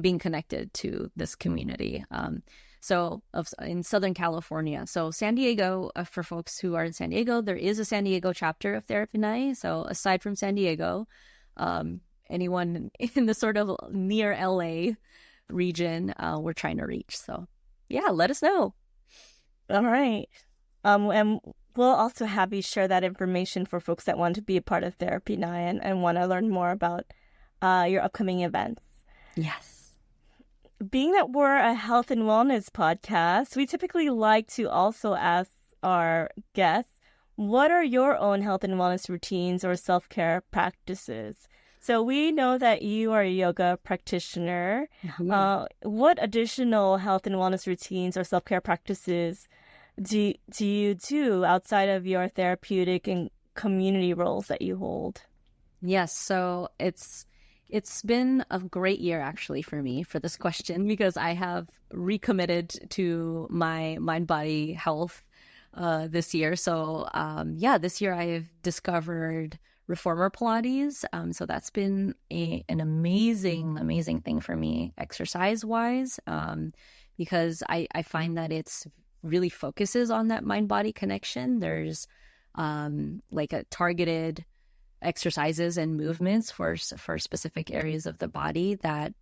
being connected to this community. In Southern California. So San Diego, for folks who are in San Diego, there is a San Diego chapter of Therapeutic. So aside from San Diego, anyone in the sort of near LA region, we're trying to reach. So yeah, let us know. All right. And we'll also have you share that information for folks that want to be a part of Therapeutic and want to learn more about your upcoming events. Yes. Being that we're a health and wellness podcast, we typically like to also ask our guests, what are your own health and wellness routines or self-care practices? So we know that you are a yoga practitioner. What additional health and wellness routines or self-care practices do you do outside of your therapeutic and community roles that you hold? Yes, so it's been a great year actually for me for this question, because I have recommitted to my mind-body health this year. So this year I have discovered reformer Pilates. So that's been an amazing thing for me exercise-wise, because I find that it's really focuses on that mind-body connection. There's like a targeted exercises and movements for specific areas of the body that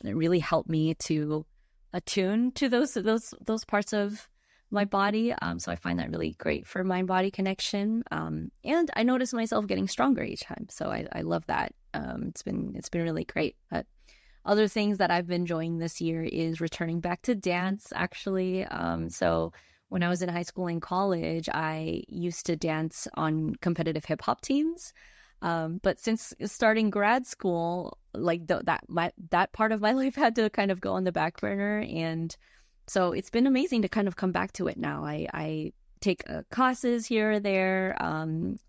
really help me to attune to those parts of my body. So I find that really great for mind-body connection. And I notice myself getting stronger each time. So I love that It's been really great. But other things that I've been enjoying this year is returning back to dance, actually. So when I was in high school and college, I used to dance on competitive hip hop teams. But since starting grad school, like that part of my life had to kind of go on the back burner. And so it's been amazing to kind of come back to it now. I take classes here or there.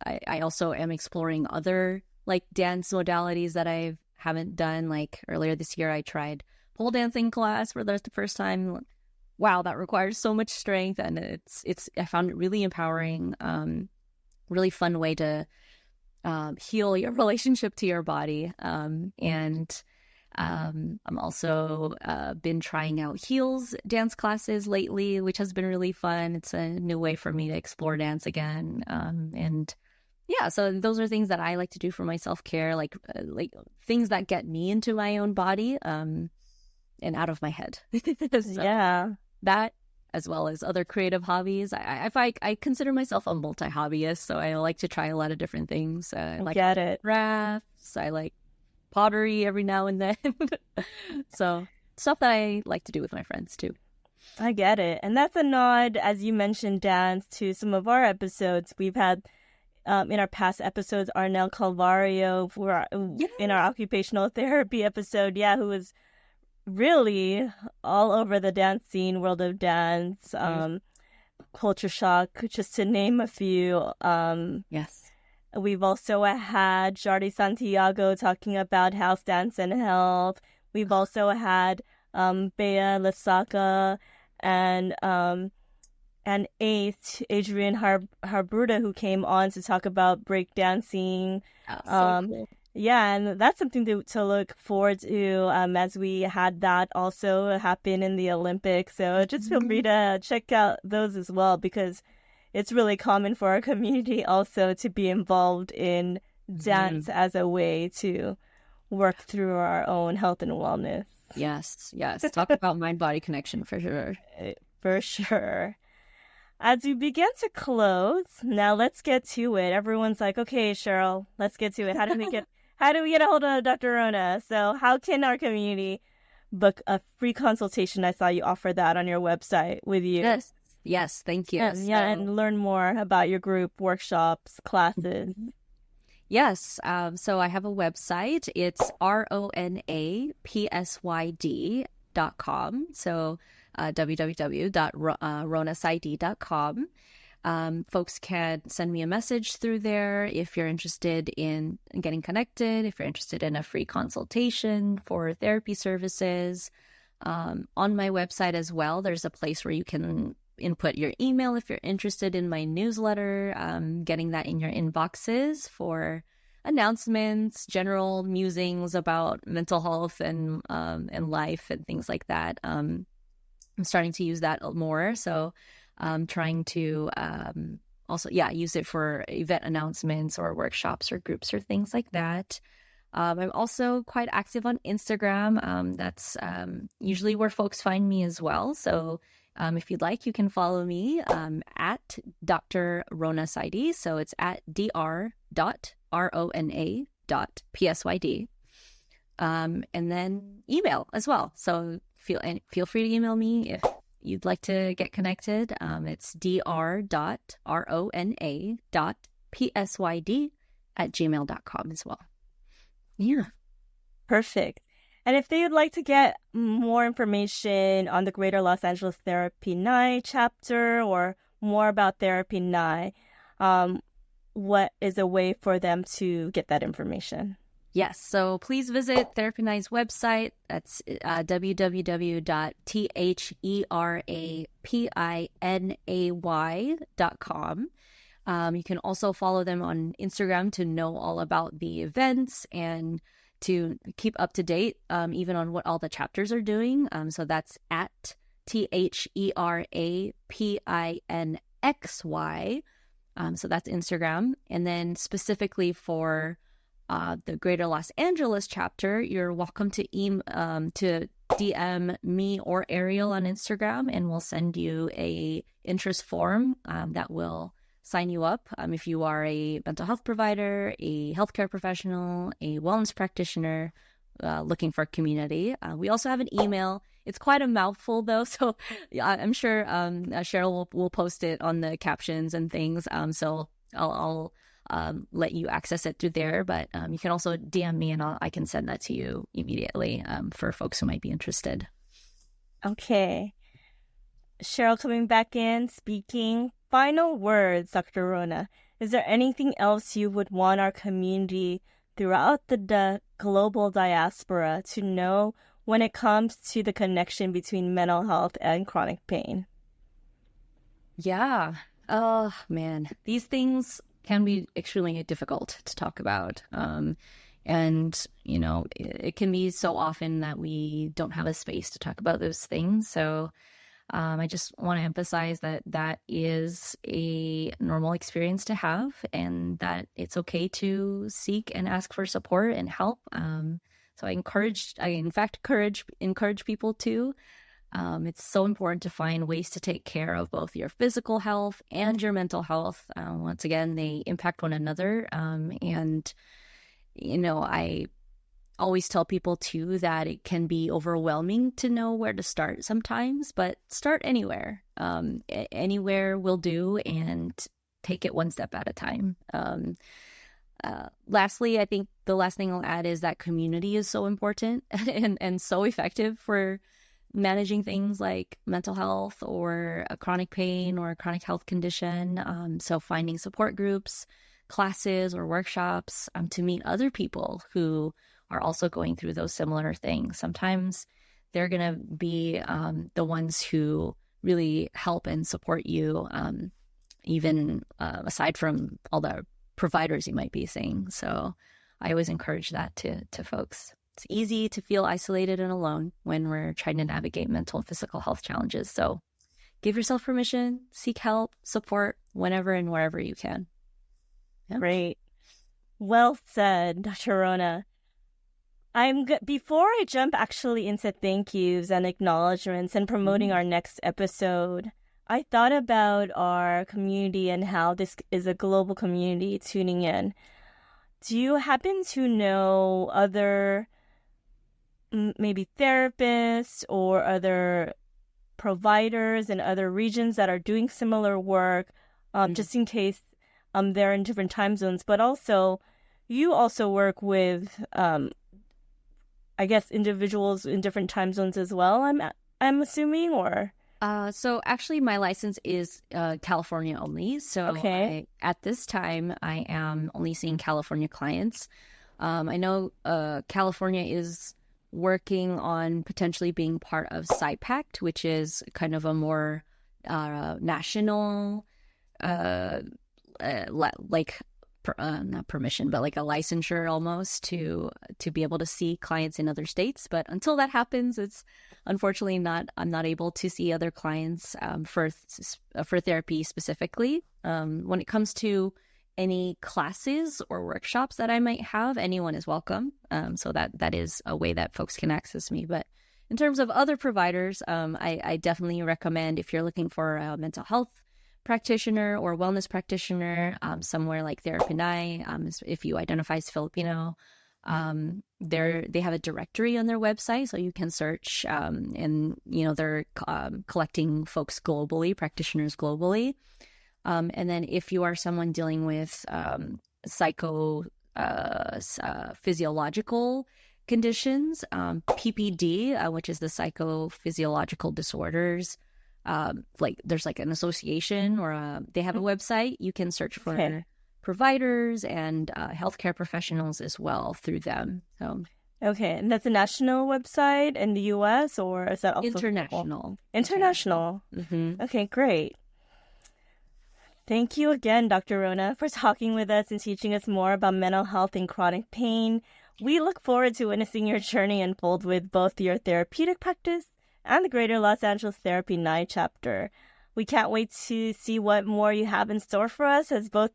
I also am exploring other like dance modalities that I haven't done. Like earlier this year, I tried pole dancing class for the first time. Wow, that requires so much strength, and I found it really empowering. Really fun way to heal your relationship to your body. And I'm also been trying out heels dance classes lately, which has been really fun. It's a new way for me to explore dance again. And yeah, so those are things that I like to do for my self-care, like things that get me into my own body and out of my head. So yeah. That, as well as other creative hobbies. I consider myself a multi-hobbyist, so I like to try a lot of different things. I like get it. crafts. I like pottery every now and then. So stuff that I like to do with my friends too. I get it. And that's a nod, as you mentioned, dance, to some of our episodes. We've had in our past episodes, Arnel Calvario in our occupational therapy episode, who was really all over the dance scene, world of dance, culture shock, just to name a few. Yes. We've also had Jardy Santiago talking about house dance and health. We've also had Bea Lasaka and Adrian Harbruda, who came on to talk about breakdancing. Cool. Yeah, and that's something to look forward to as we had that also happen in the Olympics. So just feel free to check out those as well, because it's really common for our community also to be involved in dance as a way to work through our own health and wellness. Yes. Talk about mind-body connection for sure. For sure. As we begin to close, now let's get to it. Everyone's like, okay, Cheryl, let's get to it. How do we get a hold of Dr. Rona? So how can our community book a free consultation? I saw you offer that on your website with you. Yes, thank you. And learn more about your group, workshops, classes. Yes, so I have a website. It's RONAPSYD.com. So www.ronapsyd.com. Folks can send me a message through there if you're interested in getting connected, if you're interested in a free consultation for therapy services. On my website as well, there's a place where you can input your email if you're interested in my newsletter, getting that in your inboxes for announcements, general musings about mental health and life and things like that. I'm starting to use that more. So I'm trying to also, use it for event announcements or workshops or groups or things like that. I'm also quite active on Instagram. That's usually where folks find me as well. So if you'd like, you can follow me at Dr. Rona PsyD. So it's at dr.rona.psyd. And then email as well. So feel free to email me if you'd like to get connected. It's dr.rona.psyd@gmail.com as well. Yeah. Perfect. And if they would like to get more information on the Greater Los Angeles Therapy Night chapter or more about Therapy Night, what is a way for them to get that information? Yes, so please visit Therapy Night's website. That's www.therapinay.com. You can also follow them on Instagram to know all about the events and to keep up to date, even on what all the chapters are doing. So that's at THERAPINXY. So that's Instagram. And then specifically for the Greater Los Angeles chapter, you're welcome to DM me or Ariel on Instagram, and we'll send you a interest form that will sign you up if you are a mental health provider, a healthcare professional, a wellness practitioner looking for community. We also have an email. It's quite a mouthful, though, so I'm sure Cheryl will post it on the captions and things. So I'll let you access it through there. But you can also DM me, and I can send that to you immediately for folks who might be interested. Okay. Cheryl coming back in, speaking. Final words, Dr. Rona. Is there anything else you would want our community throughout the global diaspora to know when it comes to the connection between mental health and chronic pain? Yeah. Oh, man. These things can be extremely difficult to talk about. And, you know, it can be so often that we don't have a space to talk about those things. So I just want to emphasize that is a normal experience to have, and that it's okay to seek and ask for support and help. So I in fact encourage people to. It's so important to find ways to take care of both your physical health and your mental health. Once again, they impact one another. And, you know, I always tell people too that it can be overwhelming to know where to start sometimes, but start anywhere. Anywhere will do, and take it one step at a time. Lastly, I think the last thing I'll add is that community is so important and so effective for managing things like mental health or a chronic pain or a chronic health condition. So finding support groups, classes, or workshops to meet other people who are also going through those similar things. Sometimes they're going to be the ones who really help and support you, even aside from all the providers you might be seeing. So I always encourage that to folks. It's easy to feel isolated and alone when we're trying to navigate mental and physical health challenges. So give yourself permission, seek help, support whenever and wherever you can. Yep. Great. Well said, Dr. Rona. Before I jump actually into thank yous and acknowledgements and promoting our next episode, I thought about our community and how this is a global community tuning in. Do you happen to know other maybe therapists or other providers in other regions that are doing similar work, just in case they're in different time zones? But also, you also work with, I guess, individuals in different time zones as well, I'm assuming, or? So actually my license is California only. So okay. At this time, I am only seeing California clients. I know California is working on potentially being part of PsyPact, which is kind of a more national, not permission, but like a licensure almost to be able to see clients in other states. But until that happens, it's unfortunately I'm not able to see other clients for therapy specifically. When it comes to any classes or workshops that I might have, anyone is welcome. So that is a way that folks can access me. But in terms of other providers, I definitely recommend, if you're looking for a mental health practitioner or wellness practitioner, somewhere like Therapeutic, if you identify as Filipino, they have a directory on their website, so you can search, and you know they're collecting folks globally, practitioners globally. And then if you are someone dealing with physiological conditions, PPD, which is the psychophysiological disorders, like there's like an association or they have a website. You can search for providers and healthcare professionals as well through them. So okay, and that's a national website in the U.S. or is that also international? International. Mm-hmm. Okay, great. Thank you again, Dr. Rona, for talking with us and teaching us more about mental health and chronic pain. We look forward to witnessing your journey unfold with both your therapeutic practice and the Greater Los Angeles Therapy 9 chapter. We can't wait to see what more you have in store for us as both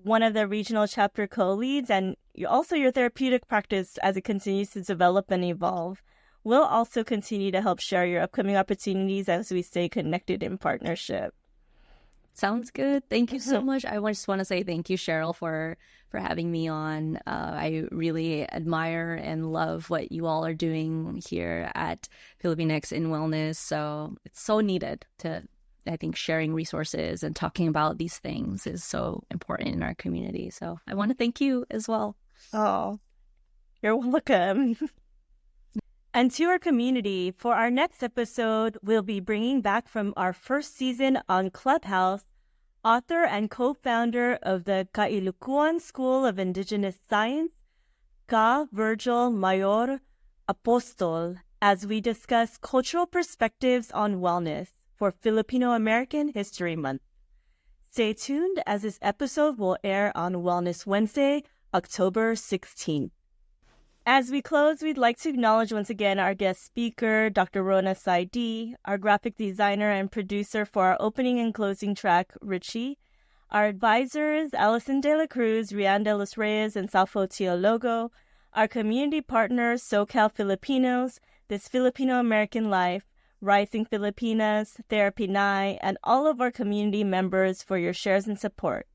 one of the regional chapter co-leads and also your therapeutic practice as it continues to develop and evolve. We'll also continue to help share your upcoming opportunities as we stay connected in partnership. Sounds good. Thank you so much. I just want to say thank you, Cheryl, for having me on. I really admire and love what you all are doing here at Filipinx in Wellness. So it's so needed to, I think, sharing resources and talking about these things is so important in our community. So I want to thank you as well. Oh, you're welcome. And to our community, for our next episode, we'll be bringing back from our first season on Clubhouse, author and co-founder of the Kailukuan School of Indigenous Science, Ka Virgil Mayor Apostol, as we discuss cultural perspectives on wellness for Filipino American History Month. Stay tuned as this episode will air on Wellness Wednesday, October 16th. As we close, we'd like to acknowledge once again our guest speaker, Dr. Rona PsyD, our graphic designer and producer for our opening and closing track, Ritchie, our advisors, Allison De La Cruz, Rian de los Reyes, and Salfo Teologo, our community partners, SoCal Filipinos, This Filipino American Life, Rising Filipinas, Therapy Nye, and all of our community members for your shares and support.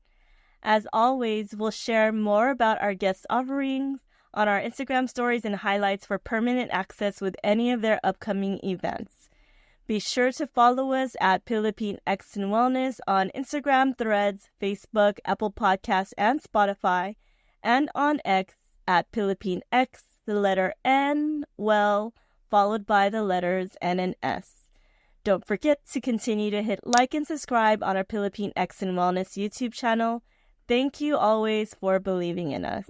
As always, we'll share more about our guest offerings on our Instagram stories and highlights for permanent access with any of their upcoming events. Be sure to follow us at Pilipinx in Wellness on Instagram, Threads, Facebook, Apple Podcasts, and Spotify, and on X at Pilipinx, the letter N, well, followed by the letters N and S. Don't forget to continue to hit like and subscribe on our Pilipinx in Wellness YouTube channel. Thank you always for believing in us.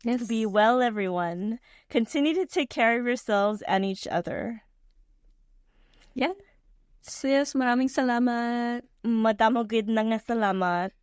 Yes. Be well, everyone. Continue to take care of yourselves and each other. Yeah. Sis, maraming salamat. Madamogid na nga salamat.